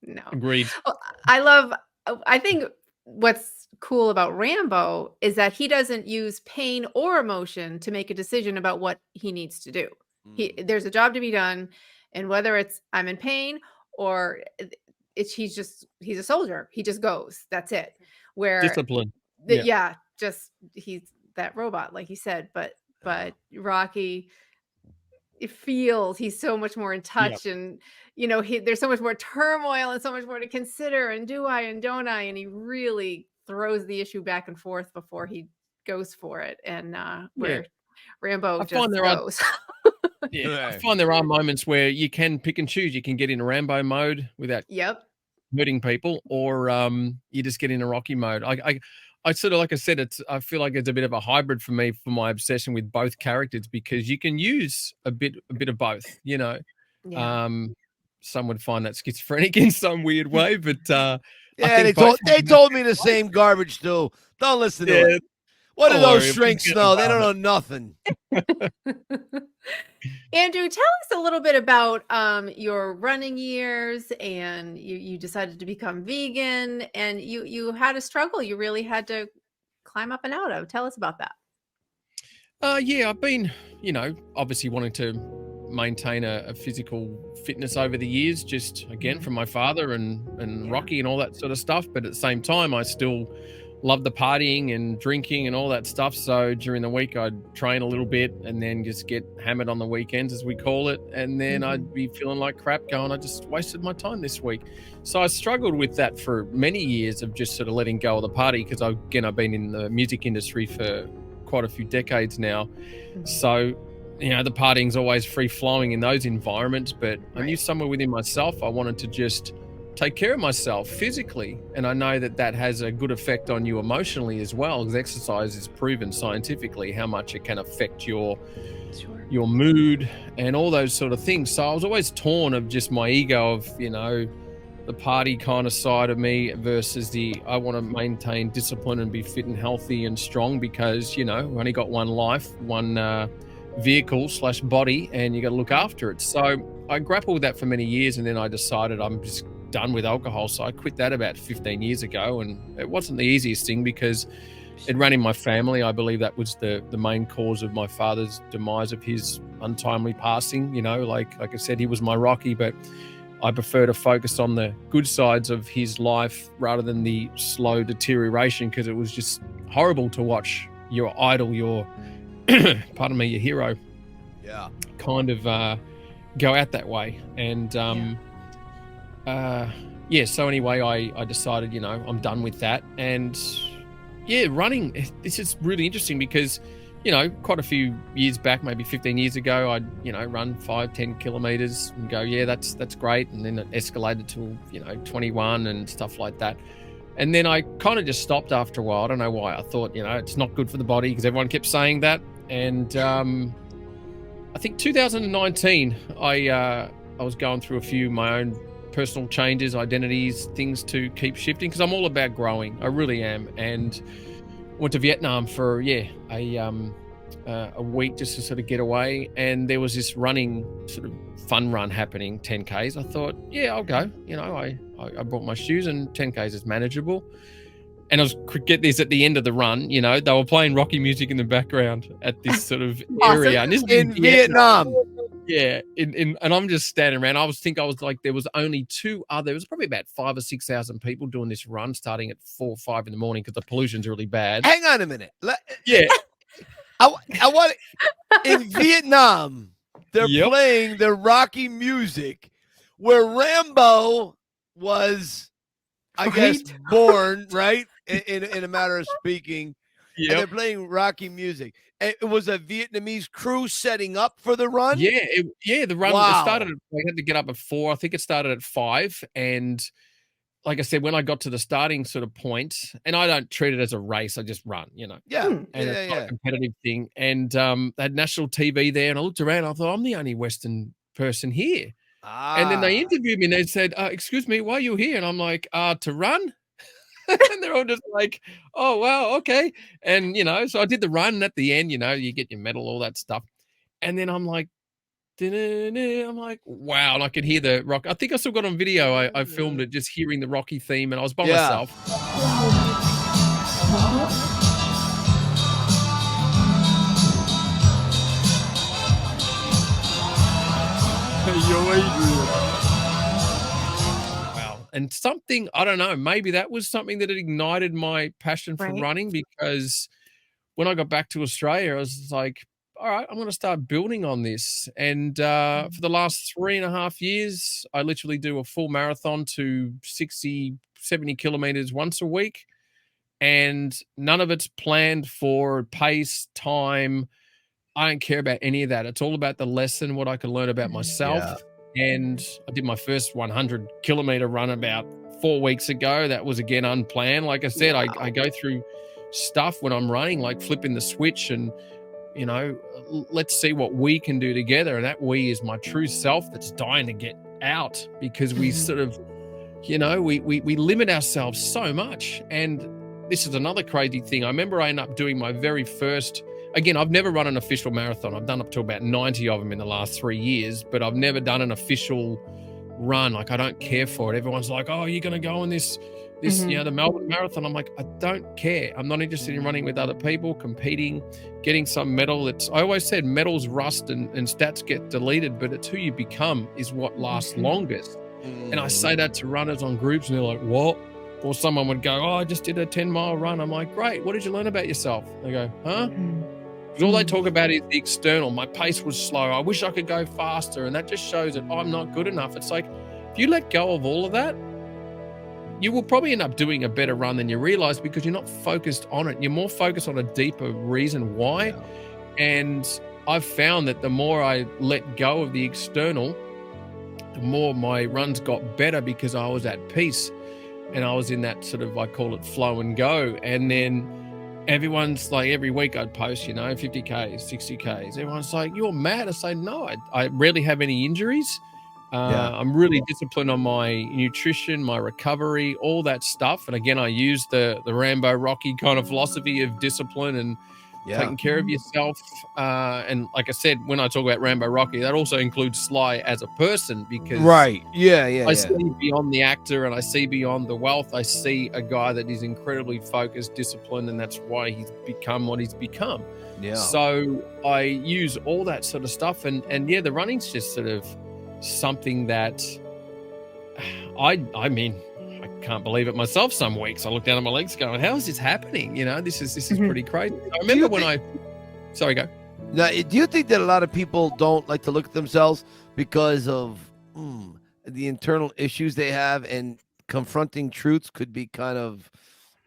No. Agreed. I think what's cool about Rambo is that he doesn't use pain or emotion to make a decision about what he needs to do. There's a job to be done, and whether it's I'm in pain or he's a soldier. He just goes. That's it. Where discipline. He's that robot, like you said. But Rocky, it feels he's so much more in touch, and there's so much more turmoil and so much more to consider. And do I and don't I? And he really throws the issue back and forth before he goes for it. And where Rambo just goes. I find there are moments where you can pick and choose. You can get in a Rambo mode without hurting people, or you just get in a Rocky mode. I sort of, like I said, I feel like it's a bit of a hybrid for me, for my obsession with both characters, because you can use a bit of both. Some would find that schizophrenic in some weird way, but they told me the same garbage too. Don't listen to it. What do those shrinks know? They don't know nothing. Andrew, tell us a little bit about your running years, and you decided to become vegan, and you had a struggle you really had to climb up and out of. Tell us about that. I've been, obviously wanting to maintain a physical fitness over the years, just again from my father and Rocky and all that sort of stuff. But at the same time, I still love the partying and drinking and all that stuff. So during the week, I'd train a little bit and then just get hammered on the weekends, as we call it. And then I'd be feeling like crap, going, I just wasted my time this week. So I struggled with that for many years of just sort of letting go of the party, because I've been in the music industry for quite a few decades now. So, you know, the partying's always free flowing in those environments, but I knew somewhere within myself, I wanted to just take care of myself physically. And I know that that has a good effect on you emotionally as well, because exercise is proven scientifically how much it can affect your mood and all those sort of things. So I was always torn of just my ego of, you know, the party kind of side of me versus I want to maintain discipline and be fit and healthy and strong, because, you know, we only got one life, one vehicle / body, and you got to look after it. So I grappled with that for many years, and then I decided I'm just done with alcohol. So I quit that about 15 years ago, and it wasn't the easiest thing because it ran in my family. I believe that was the main cause of my father's demise, of his untimely passing. You know, like I said, he was my Rocky, but I prefer to focus on the good sides of his life rather than the slow deterioration, because it was just horrible to watch your idol, your pardon me, your hero, kind of go out that way. And so anyway, I decided, you know, I'm done with that. And running, this is really interesting because, you know, quite a few years back, maybe 15 years ago, I'd, you know, run 5-10 kilometers and go, that's great. And then it escalated to, you know, 21 and stuff like that. And then I kind of just stopped after a while. I don't know why. I thought, you know, it's not good for the body, because everyone kept saying that. And I think 2019, I was going through a few of my own personal changes, identities, things to keep shifting, because I'm all about growing. I really am. And went to Vietnam for a week just to sort of get away. And there was this running sort of fun run happening, 10Ks. I thought, I'll go. You know, I brought my shoes, and 10Ks is manageable. And get this, at the end of the run, you know, they were playing Rocky music in the background at this sort of area. And this is in Vietnam. Yeah, and I'm just standing around. I was like, there was only there was probably about 5,000 or 6,000 people doing this run, starting at 4 or 5 in the morning, because the pollution's really bad. Hang on a minute. Yeah, I want in Vietnam. They're playing the Rocky music, where Rambo was, I guess, born, right? In a matter of speaking. And they're playing Rocky music. It was a Vietnamese crew setting up for the run. The run started. I had to get up at 4. I think it started at 5. And like I said, when I got to the starting sort of point, and I don't treat it as a race, I just run, you know. It's not a competitive thing. And they had national TV there, and I looked around. I thought, I'm the only Western person here. And then they interviewed me, and they said, "Excuse me, why are you here?" And I'm like, "To run." And they're all just like, "Oh, wow, okay." And, you know, so I did the run, and at the end, you know, you get your medal, all that stuff. And then I'm like, I'm like, wow. And I could hear the rock. I think I still got on video. I filmed it, just hearing the Rocky theme, and I was by myself. And something, I don't know, maybe that was something that had ignited my passion for running, because when I got back to Australia, I was like, all right, I'm going to start building on this. And for the last 3.5 years, I literally do a full marathon to 60, 70 kilometers once a week. And none of it's planned for pace, time. I don't care about any of that. It's all about the lesson, what I can learn about myself. And I did my first 100-kilometer run about 4 weeks ago. That was, again, unplanned. Like I said, I go through stuff when I'm running, like flipping the switch and, you know, let's see what we can do together. And that we is my true self that's dying to get out, because we sort of, you know, we limit ourselves so much. And this is another crazy thing. I remember I ended up doing my very first, again, I've never run an official marathon. I've done up to about 90 of them in the last 3 years, but I've never done an official run. Like, I don't care for it. Everyone's like, oh, you're going to go on this this, the Melbourne Marathon. I'm like, I don't care. I'm not interested in running with other people, competing, getting some medal. I always said medals rust and stats get deleted, but it's who you become is what lasts longest. And I say that to runners on groups, and they're like, what? Or someone would go, oh, I just did a 10-mile run. I'm like, great. What did you learn about yourself? They go, huh? Because all they talk about is the external. My pace was slow. I wish I could go faster. And that just shows that I'm not good enough. It's like, if you let go of all of that, you will probably end up doing a better run than you realize, because you're not focused on it. You're more focused on a deeper reason why. Yeah. And I've found that the more I let go of the external, the more my runs got better, because I was at peace and I was in that sort of, I call it flow and go. And then everyone's like, every week I'd post, 50Ks, 60Ks. Everyone's like, you're mad. I say, no, I rarely have any injuries. I'm really disciplined on my nutrition, my recovery, all that stuff. And again, I use the Rambo Rocky kind of philosophy of discipline and taking care of yourself. And like I said, when I talk about Rambo Rocky, that also includes Sly as a person, because I see beyond the actor and I see beyond the wealth. I see a guy that is incredibly focused, disciplined, and that's why he's become what he's become. Yeah. So I use all that sort of stuff, and the running's just sort of something that I mean, I can't believe it myself. Some weeks I look down at my legs going, how is this happening? This is pretty crazy. I remember when sorry, go. Now, do you think that a lot of people don't like to look at themselves because of the internal issues they have, and confronting truths could be kind of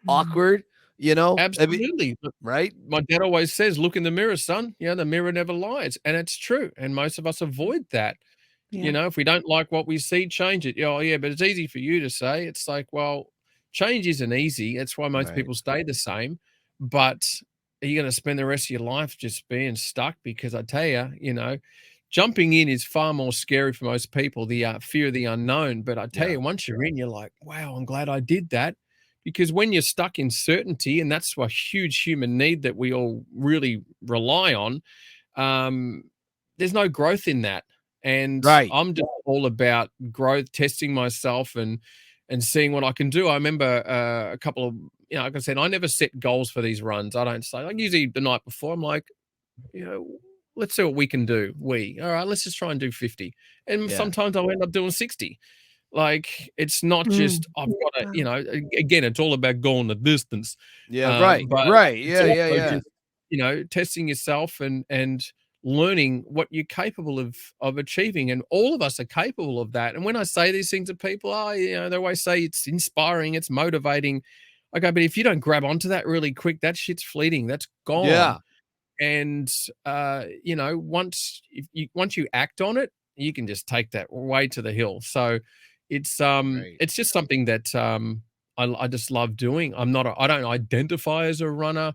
awkward? Absolutely. Right? My dad always says, look in the mirror, son. The mirror never lies. And it's true. And most of us avoid that. Yeah. If we don't like what we see, change it. Oh, yeah, but it's easy for you to say. It's like, well, change isn't easy. That's why most people stay the same. But are you going to spend the rest of your life just being stuck? Because I tell you, jumping in is far more scary for most people, the fear of the unknown. But I tell you, once you're in, you're like, wow, I'm glad I did that. Because when you're stuck in certainty, and that's a huge human need that we all really rely on, there's no growth in that. And I'm just all about growth, testing myself and seeing what I can do. I remember a couple of, like I said, I never set goals for these runs. I don't say, like usually the night before, I'm like, let's see what we can do. All right, let's just try and do 50. And sometimes I'll end up doing 60. Like, it's not just, I've got to, again, it's all about going the distance. Yeah, Just, testing yourself and learning what you're capable of achieving. And all of us are capable of that. And when I say these things to people, they always say it's inspiring, it's motivating. I go, but if you don't grab onto that really quick, that shit's fleeting. That's gone. Yeah. And, once you act on it, you can just take that way to the hill. So it's just something that I just love doing. I don't identify as a runner.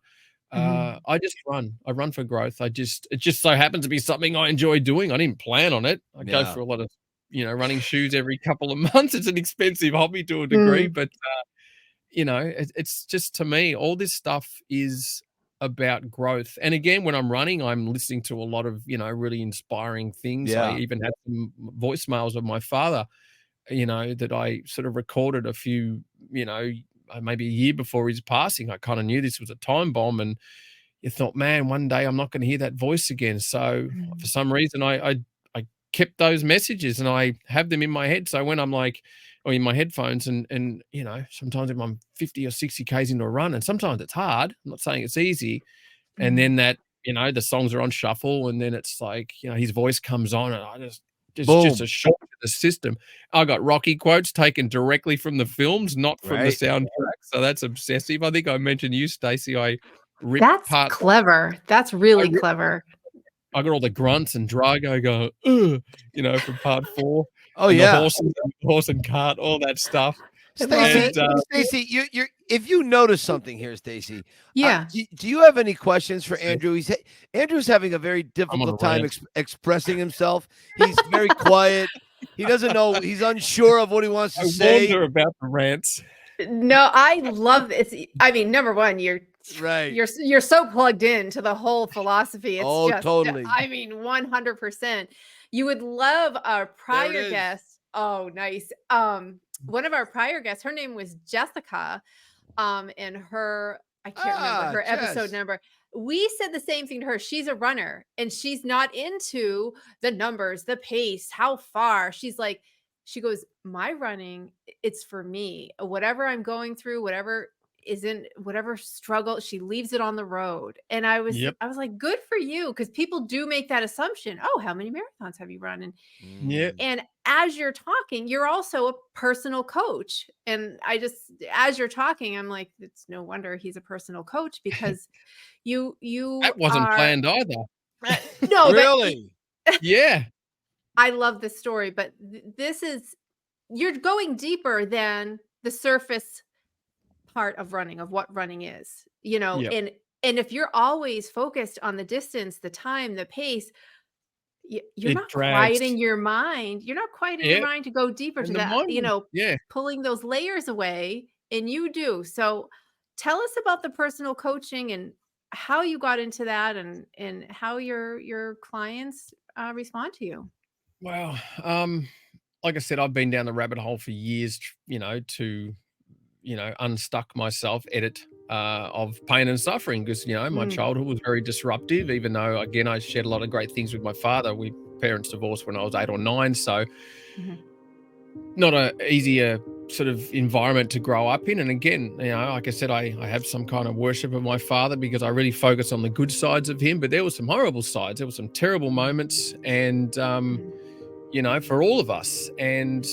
I just run. I run for growth. It just so happens to be something I enjoy doing. I didn't plan on it. I go for a lot of, running shoes every couple of months. It's an expensive hobby to a degree, but it's just, to me, all this stuff is about growth. And again, when I'm running, I'm listening to a lot of, really inspiring things. Yeah. I even had some voicemails of my father, that I sort of recorded a few, maybe a year before his passing. I kind of knew this was a time bomb, and you thought, man, one day I'm not going to hear that voice again. So for some reason, I kept those messages and I have them in my head. So when I'm like, or in my headphones, and sometimes if I'm 50 or 60 Ks into a run, and sometimes it's hard, I'm not saying it's easy. And then that, the songs are on shuffle, and then it's like, his voice comes on, and I just a shock to the system. I got Rocky quotes taken directly from the films, not from the soundtrack. So that's obsessive. I think I mentioned you, Stacy. I ripped That's clever. That's really clever. I got all the grunts and Drago going, from part 4. Oh, and yeah. The horse and cart, all that stuff. Stacy, you're if you notice something here, Stacy. Yeah. Do you have any questions for Andrew? Andrew's having a very difficult time expressing himself. He's very quiet. He doesn't know. He's unsure of what he wants to say. I wonder about the rants. No, I love this. I mean, number one, you're right. You're so plugged in to the whole philosophy. It's just totally. I mean, 100%. You would love our prior guest. Oh, nice. one of our prior guests, her name was Jessica, and I can't remember her episode number. We said the same thing to her. She's a runner and she's not into the numbers, the pace, how far. She goes, my running, it's for me. Whatever I'm going through, whatever struggle, she leaves it on the road. And I was like, good for you. Because people do make that assumption. Oh, how many marathons have you run? And as you're talking, you're also a personal coach. And as you're talking, I'm like, it's no wonder he's a personal coach, because you that wasn't planned either. No, really? Yeah. I love this story, but you're going deeper than the surface part of running, of what running is, and if you're always focused on the distance, the time, the pace, you're not quieting your mind. You're not quieting your mind to go deeper to that, pulling those layers away, and you do. So tell us about the personal coaching and how you got into that, and how your clients respond to you. Well, like I said, I've been down the rabbit hole for years, to unstuck myself, of pain and suffering, because my childhood was very disruptive, even though, again, I shared a lot of great things with my father. Parents divorced when I was 8 or 9, so not a easier sort of environment to grow up in. And again, like I said, I have some kind of worship of my father, because I really focus on the good sides of him, but there were some horrible sides. There were some terrible moments, and for all of us. And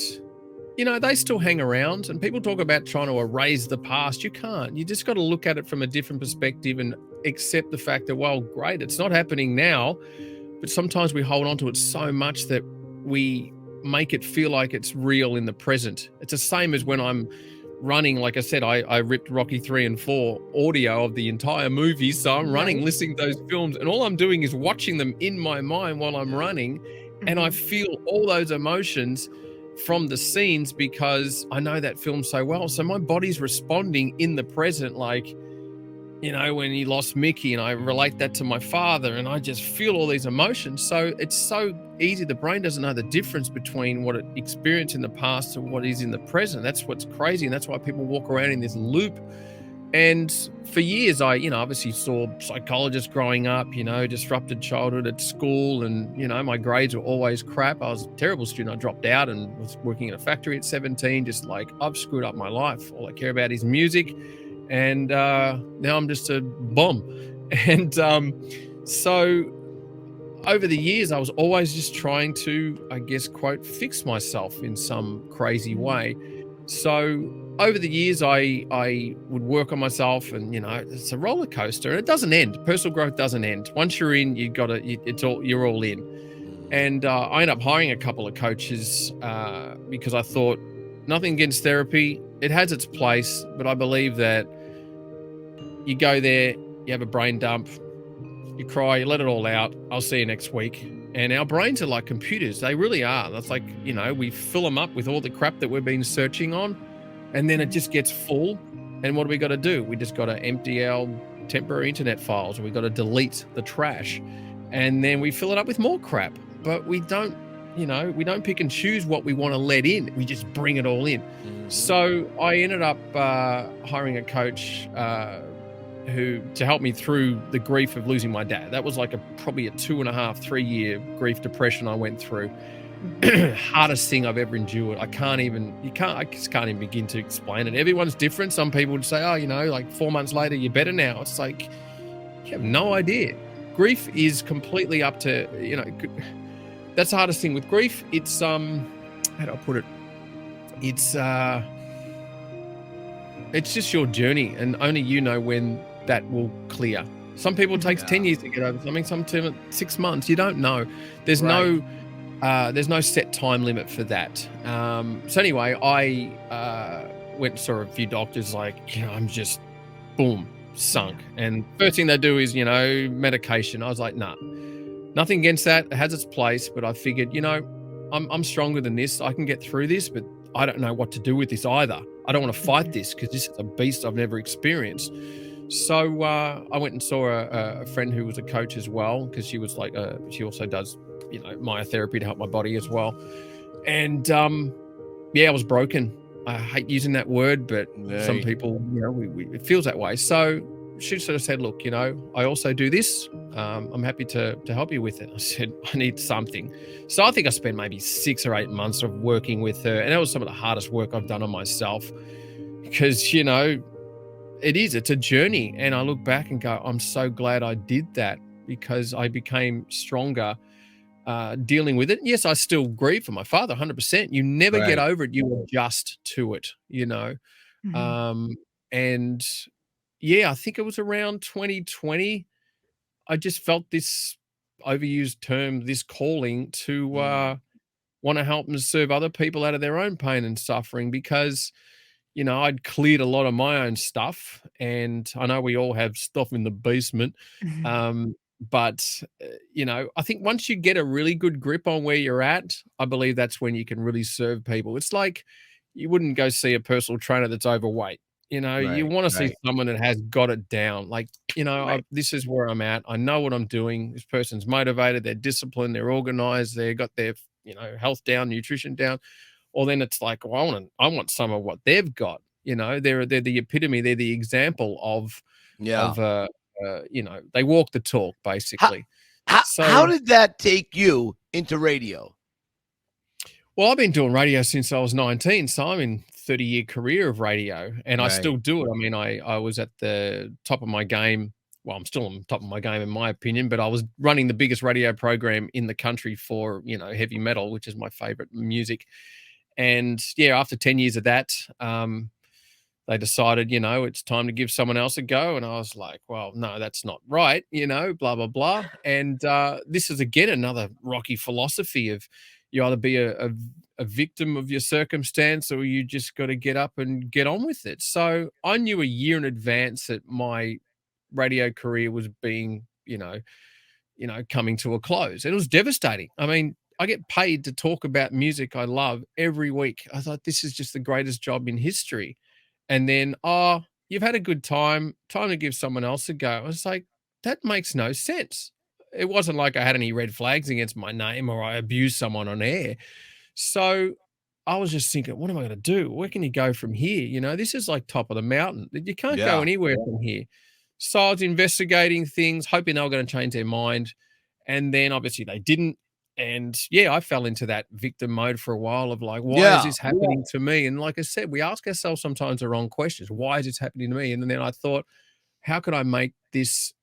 they still hang around, and people talk about trying to erase the past. You can't. You just got to look at it from a different perspective and accept the fact that, well, great, it's not happening now, but sometimes we hold on to it so much that we make it feel like it's real in the present. It's the same as when I'm running. Like I said, I ripped Rocky 3 and 4 audio of the entire movie, so I'm running, listening to those films, and all I'm doing is watching them in my mind while I'm running, and I feel all those emotions from the scenes, because I know that film so well. So my body's responding in the present, like, when he lost Mickey, and I relate that to my father, and I just feel all these emotions. So it's so easy. The brain doesn't know the difference between what it experienced in the past and what is in the present. That's what's crazy. And that's why people walk around in this loop. And for years, I, obviously saw psychologists growing up, disrupted childhood at school. And, my grades were always crap. I was a terrible student. I dropped out and was working in a factory at 17, just like, I've screwed up my life. All I care about is music. And now I'm just a bum. And so over the years, I was always just trying to, I guess, quote, fix myself in some crazy way. So over the years, I would work on myself, and it's a roller coaster, and it doesn't end. Personal growth doesn't end. Once you're in, you're all in. And I ended up hiring a couple of coaches because I thought, nothing against therapy, it has its place, but I believe that you go there, you have a brain dump, you cry, you let it all out. I'll see you next week. And our brains are like computers. They really are. That's like, we fill them up with all the crap that we've been searching on, and then it just gets full. And what do we got to do? We just got to empty our temporary internet files, or we got to delete the trash. And then we fill it up with more crap. But we don't pick and choose what we want to let in. We just bring it all in. So I ended up hiring a coach to help me through the grief of losing my dad. That was like probably a 2.5-3 year grief depression I went through. Hardest thing I've ever endured. I just can't even begin to explain it. Everyone's different. Some people would say, like 4 months later, you're better now. It's like, you have no idea. Grief is completely up to, that's the hardest thing with grief. It's, how do I put it? It's just your journey, and only you know when that will clear. Some people it takes 10 years to get over something, some 6 months. You don't know. There's no set time limit for that. So anyway, I went and saw a few doctors, like, I'm just boom, sunk. And first thing they do is, medication. I was like, nah, nothing against that. It has its place, but I figured, I'm stronger than this. I can get through this, but I don't know what to do with this either. I don't want to fight this, because this is a beast I've never experienced. So I went and saw a friend who was a coach as well, because she was like, she also does, myotherapy to help my body as well. And I was broken. I hate using that word, but some people, it feels that way. So she sort of said, look, I also do this. I'm happy to help you with it. I said, I need something. So I think I spent maybe 6 or 8 months of working with her. And that was some of the hardest work I've done on myself because, it's a journey. And I look back and go, I'm so glad I did that because I became stronger dealing with it. Yes, I still grieve for my father, 100%. You never get over it. You adjust to it, and I think it was around 2020. I just felt this overused term, this calling to want to help and serve other people out of their own pain and suffering because, I'd cleared a lot of my own stuff, and I know we all have stuff in the basement. But, I think once you get a really good grip on where you're at, I believe that's when you can really serve people. It's like you wouldn't go see a personal trainer that's overweight. You want to see someone that has got it down. Like, this is where I'm at. I know what I'm doing. This person's motivated. They're disciplined. They're organized. They got their, health down, nutrition down. Or then it's like, well, I want some of what they've got. They're the epitome. They're the example of they walk the talk basically. How did that take you into radio? Well, I've been doing radio since I was 19, so I'm in 30-year career of radio, and I still do it. I mean, I was at the top of my game. Well, I'm still on the top of my game in my opinion, but I was running the biggest radio program in the country for, heavy metal, which is my favorite music. And after 10 years of that, they decided, it's time to give someone else a go. And I was like, well, no, that's not right, blah, blah, blah. And this is, again, another rocky philosophy of you either be a victim of your circumstance or you just got to get up and get on with it. So I knew a year in advance that my radio career was being, coming to a close. And it was devastating. I mean, I get paid to talk about music I love every week. I thought this is just the greatest job in history. And then, you've had a good time to give someone else a go. I was like, that makes no sense. It wasn't like I had any red flags against my name or I abused someone on air. So I was just thinking, what am I going to do? Where can you go from here? This is like top of the mountain. You can't go anywhere from here. So I was investigating things, hoping they were going to change their mind. And then obviously they didn't. And I fell into that victim mode for a while of like, why is this happening to me? And like I said, we ask ourselves sometimes the wrong questions. Why is this happening to me? And then I thought, how could I make this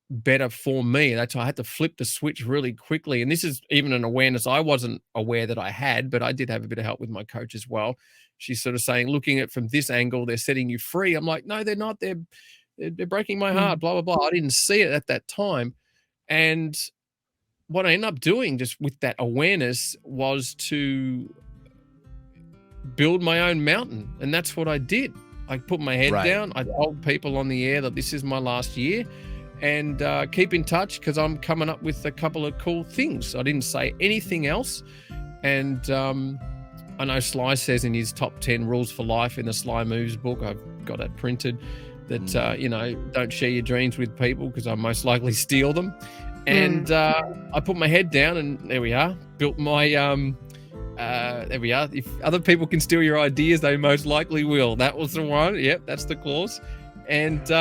better for me? And that's why I had to flip the switch really quickly. And this is even an awareness I wasn't aware that I had, but I did have a bit of help with my coach as well. She's sort of saying, looking at it from this angle, they're setting you free. I'm like, no, they're not. They're breaking my heart, blah, blah, blah. I didn't see it at that time. And what I ended up doing just with that awareness was to build my own mountain. And that's what I did. I put my head down. I told people on the air that this is my last year and keep in touch because I'm coming up with a couple of cool things. I didn't say anything else. And I know Sly says in his top 10 rules for life in the Sly Moves book, I've got that printed, that, don't share your dreams with people because I'll most likely steal them. And I put my head down and there we are, built my, there we are. If other people can steal your ideas, they most likely will. That was the one. Yep, that's the clause. And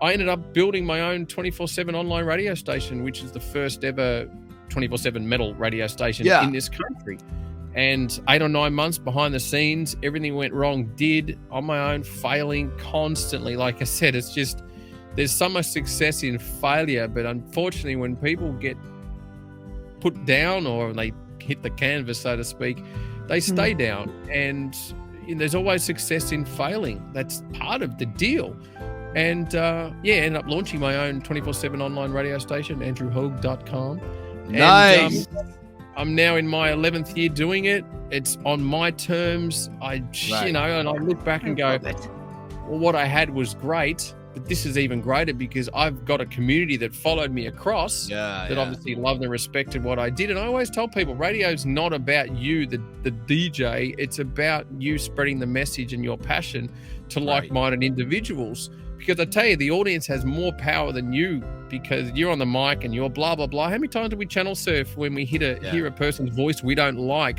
I ended up building my own 24/7 online radio station, which is the first ever 24/7 metal radio station in this country. And 8 or 9 months behind the scenes, everything went wrong, did on my own, failing constantly. Like I said, it's just, there's so much success in failure, but unfortunately when people get put down or they hit the canvas, so to speak, they stay down. And there's always success in failing. That's part of the deal. And ended up launching my own 24/7 online radio station, andrewhaug.com. Nice. And, I'm now in my 11th year doing it. It's on my terms. And I look back and go, well, what I had was great, but this is even greater because I've got a community that followed me across that obviously loved and respected what I did. And I always tell people, radio's not about you, the DJ. It's about you spreading the message and your passion to like-minded individuals. Because I tell you, the audience has more power than you because you're on the mic and you're blah, blah, blah. How many times do we channel surf when we hear a person's voice we don't like?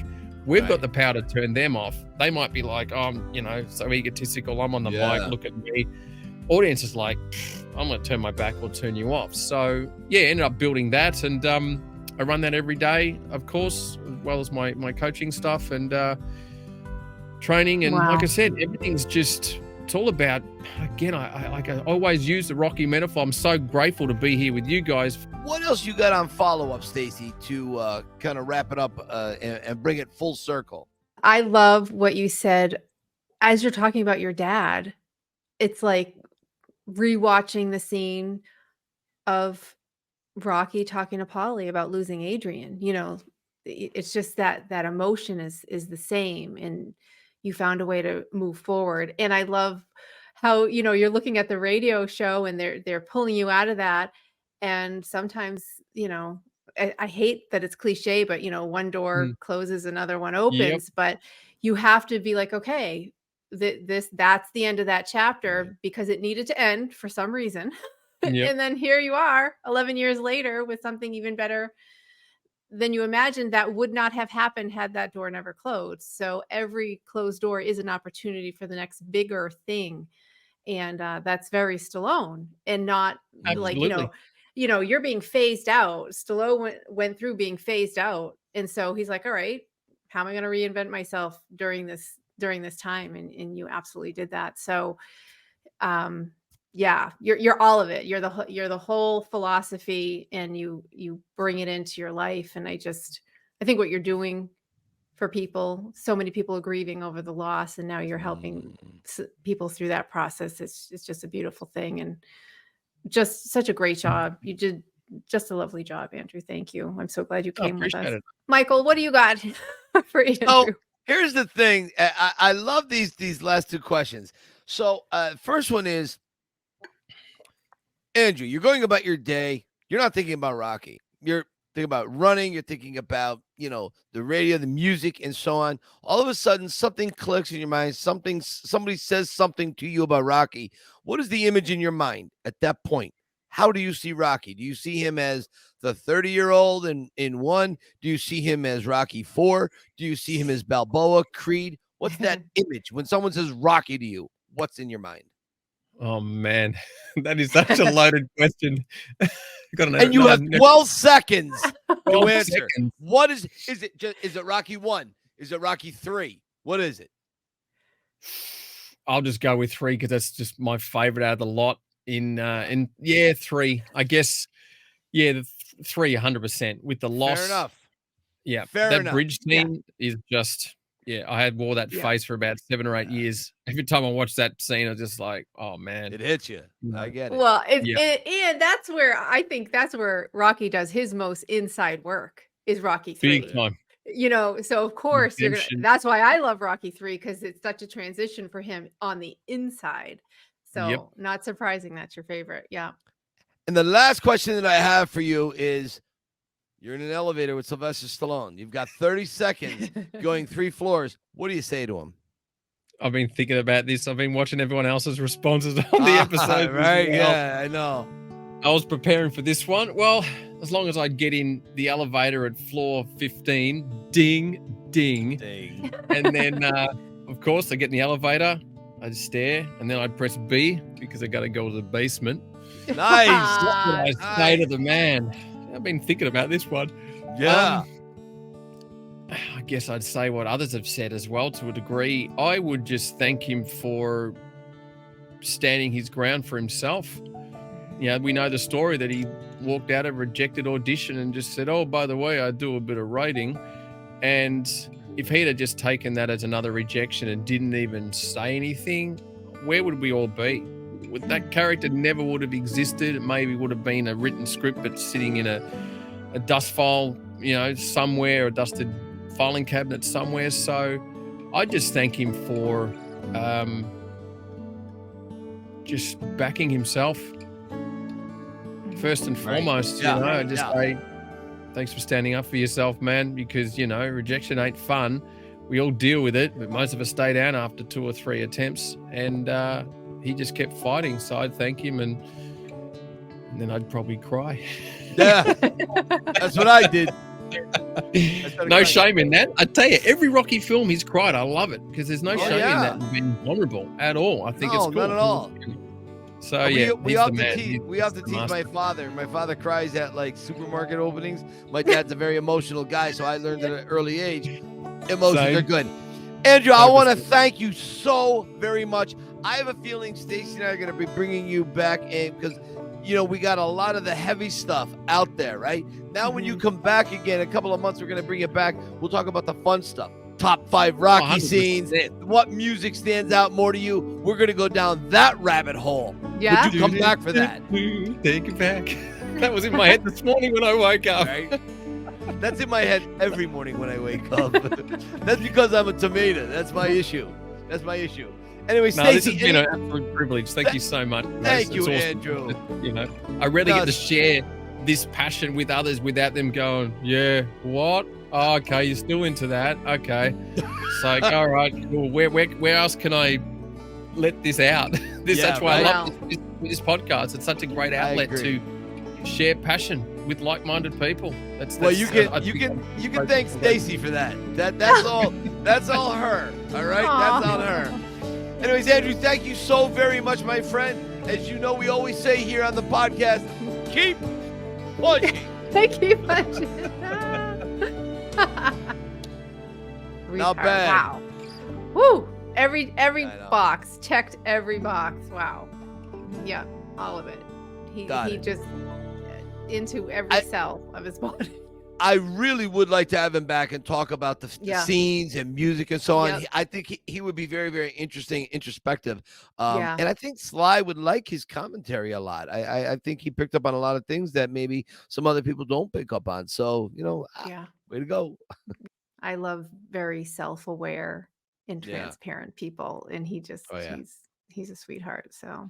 We've got the power to turn them off. They might be like, oh, I'm, so egotistical. I'm on the mic. Look at me. Audience is like, I'm going to turn my back or turn you off. So ended up building that, and I run that every day, of course, as well as my coaching stuff and training. And like I said, everything's just, it's all about, again, I always use the Rocky metaphor. I'm so grateful to be here with you guys. What else you got on follow-up, Stacy, to kind of wrap it up and bring it full circle? I love what you said as you're talking about your dad. It's like rewatching the scene of Rocky talking to Polly about losing Adrian. It's just that emotion is the same, and you found a way to move forward. And I love how, you're looking at the radio show and they're pulling you out of that. And sometimes, I hate that it's cliche, but one door closes, another one opens, but you have to be like, okay, that's the end of that chapter because it needed to end for some reason. And then here you are 11 years later with something even better than you imagined that would not have happened had that door never closed. So every closed door is an opportunity for the next bigger thing. And that's very Stallone, and not Absolutely. like, you're being phased out. Stallone went through being phased out. And so he's like, all right, how am I going to reinvent myself during this time? And you absolutely did that. So, you're all of it. You're the whole philosophy, and you bring it into your life. And I think what you're doing for people, so many people are grieving over the loss, and now you're helping people through that process. It's just a beautiful thing, and just such a great job. You did just a lovely job, Andrew. Thank you. I'm so glad you came with us. Michael, what do you got for Andrew? So here's the thing. I love these last two questions. So first one is, Andrew, you're going about your day. You're not thinking about Rocky. You're thinking about running. You're thinking about, the radio, the music, and so on. All of a sudden, something clicks in your mind. Somebody says something to you about Rocky. What is the image in your mind at that point? How do you see Rocky? Do you see him as the 30-year-old in one? Do you see him as Rocky 4? Do you see him as Balboa, Creed? What's that image? When someone says Rocky to you, what's in your mind? Oh, man, that is such a loaded question. And you have 12 seconds to answer. Seconds. What is it Rocky 1? Is it Rocky 3? What is it? I'll just go with 3 because that's just my favorite out of the lot. 3, I guess. Yeah, the 3, 100% with the loss. Fair enough. Yeah, Fair that enough. bridge scene is just. Yeah, I wore that face for about 7 or 8 years. Every time I watch that scene, I was just like, "Oh man, it hits you." I get it. Well, and that's where I think that's where Rocky does his most inside work. Is Rocky 3? Big time. So of course that's why I love Rocky 3, because it's such a transition for him on the inside. So not surprising that's your favorite. Yeah. And the last question that I have for you is, you're in an elevator with Sylvester Stallone. You've got 30 seconds going 3 floors. What do you say to him? I've been thinking about this. I've been watching everyone else's responses on the episode. Right? Yeah, I know. I was preparing for this one. Well, as long as I get in the elevator at floor 15, ding, ding. Ding. And then, of course, I get in the elevator. I just stare, and then I press B because I got to go to the basement. Nice. I say to the man. I've been thinking about this one. Yeah. I guess I'd say what others have said as well to a degree. I would just thank him for standing his ground for himself. We know the story that he walked out of a rejected audition and just said, oh, by the way, I do a bit of writing. And if he'd have just taken that as another rejection and didn't even say anything, where would we all be? That character never would have existed. It maybe would have been a written script, but sitting in a dust file, somewhere, a dusted filing cabinet somewhere. So I just thank him for just backing himself first and foremost. Say thanks for standing up for yourself, man, because rejection ain't fun. We all deal with it, but most of us stay down after 2 or 3 attempts, and he just kept fighting. So I'd thank him, and then I'd probably cry. Yeah, that's what I did. No shame in that. I tell you, every Rocky film he's cried. I love it because there's no shame in that and being vulnerable at all. I think it's cool. Not at all. So we have to tease my father. My father cries at like supermarket openings. My dad's a very emotional guy, so I learned at an early age, emotions are good. Andrew, I want to thank you so very much. I have a feeling Stacy and I are going to be bringing you back in because, we got a lot of the heavy stuff out there, right? Now, when you come back again, a couple of months, we're going to bring you back. We'll talk about the fun stuff. Top 5 Rocky scenes. What music stands out more to you? We're going to go down that rabbit hole. Yeah. Would you come back for that? Take it back. That was in my head this morning when I woke up. Right? That's in my head every morning when I wake up. That's because I'm a tomato. That's my issue. Anyway, Stacy, this has been an absolute privilege. Thank you so much. Thank you, awesome. Andrew. I rarely get to share this passion with others without them going, yeah, what? Oh, okay, you're still into that. Okay. So, all right, well, where else can I let this out? That's why I love this podcast. It's such a great outlet to share passion with like-minded people. You can thank Stacy for that. That's all. That's all her. All right, that's all her. Anyways, Andrew, thank you so very much, my friend. As you know, we always say here on the podcast, keep punching. Keep punching. Not bad. Wow. Woo! Every box checked. Every box. Wow. Yeah, all of it. He just into every cell of his body. I really would like to have him back and talk about the scenes and music and so on. Yep. I think he would be very, very interesting, introspective. And I think Sly would like his commentary a lot. I think he picked up on a lot of things that maybe some other people don't pick up on. So, way to go. I love very self-aware and transparent people. And he just, he's a sweetheart. So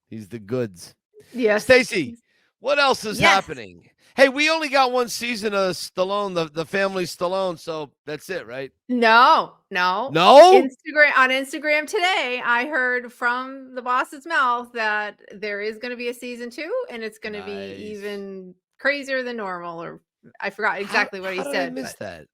he's the goods. Yes. Stacy, what else is happening? Hey, we only got one season of Stallone, the family Stallone, so that's it, right? No. No? On Instagram today, I heard from the boss's mouth that there is going to be a season 2, and it's going to be even crazier than normal. Or I forgot exactly what he said. How did I miss that?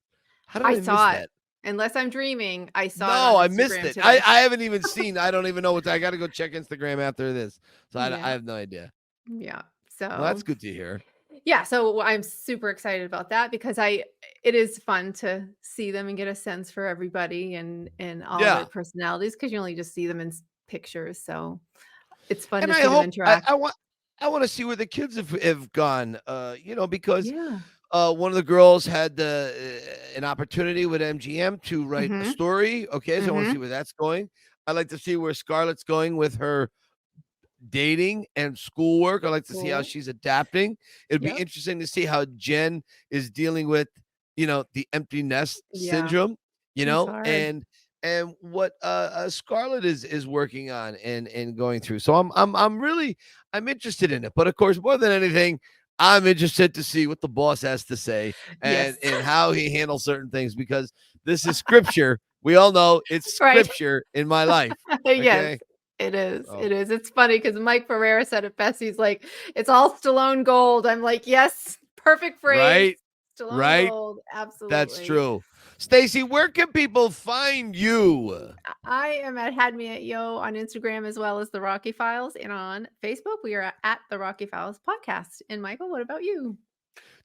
How did I miss that? Unless I'm dreaming, I saw it. No, on I missed it. Today. I haven't even seen. I don't even know what. I got to go check Instagram after this, so I have no idea. Yeah. So that's good to hear. Yeah, so I'm super excited about that because it is fun to see them and get a sense for everybody and all their personalities because you only just see them in pictures. So it's fun to see them interact. I want to see where the kids have gone. Because one of the girls had an opportunity with MGM to write a story. Okay, so I want to see where that's going. I'd like to see where Scarlett's going with her dating and schoolwork. I like to see how she's adapting. It'd be interesting to see how Jen is dealing with, the empty nest syndrome, and what Scarlett is working on and going through. So I'm interested in it. But of course, more than anything, I'm interested to see what the boss has to say and how he handles certain things because this is scripture. We all know it's scripture in my life. Okay? Yes. It is. It is. It's funny because Mike Ferreira said it best. He's like, it's all Stallone gold. I'm like, yes, perfect phrase. Right. Stallone gold. Absolutely. That's true. Stacy, where can people find you? I am at Had Me at Yo on Instagram as well as The Rocky Files. And on Facebook, we are at The Rocky Files Podcast. And Michael, what about you?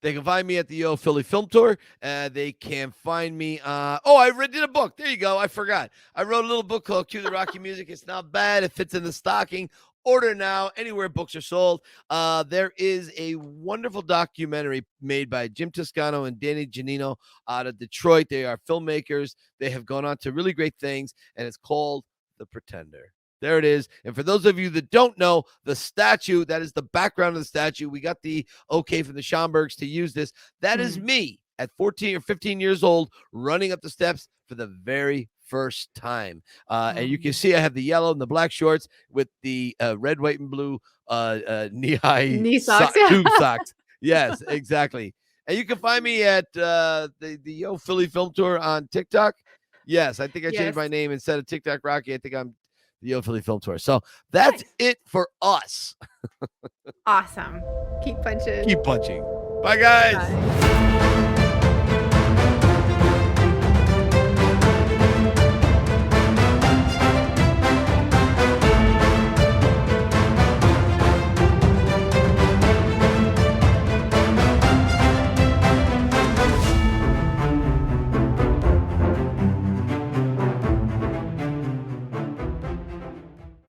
They can find me at the Yo Philly Film Tour. They can find me. I did a book. There you go. I forgot. I wrote a little book called Cue the Rocky Music. It's not bad. It fits in the stocking. Order now anywhere books are sold. There is a wonderful documentary made by Jim Toscano and Danny Giannino out of Detroit. They are filmmakers. They have gone on to really great things, and it's called The Pretender. There it is. And for those of you that don't know, the statue, that is the background of the statue. We got the okay from the Schomburgs to use this. That is me at 14 or 15 years old running up the steps for the very first time. And you can see I have the yellow and the black shorts with the red, white, and blue knee socks. Tube socks. Yes, exactly. And you can find me at the Yo Philly Film Tour on TikTok. Yes, I think I changed my name instead of TikTok Rocky. I think I'm the Yo Philly Film Tour. So that's it for us. Awesome. Keep punching. Keep punching. Bye, guys. Bye.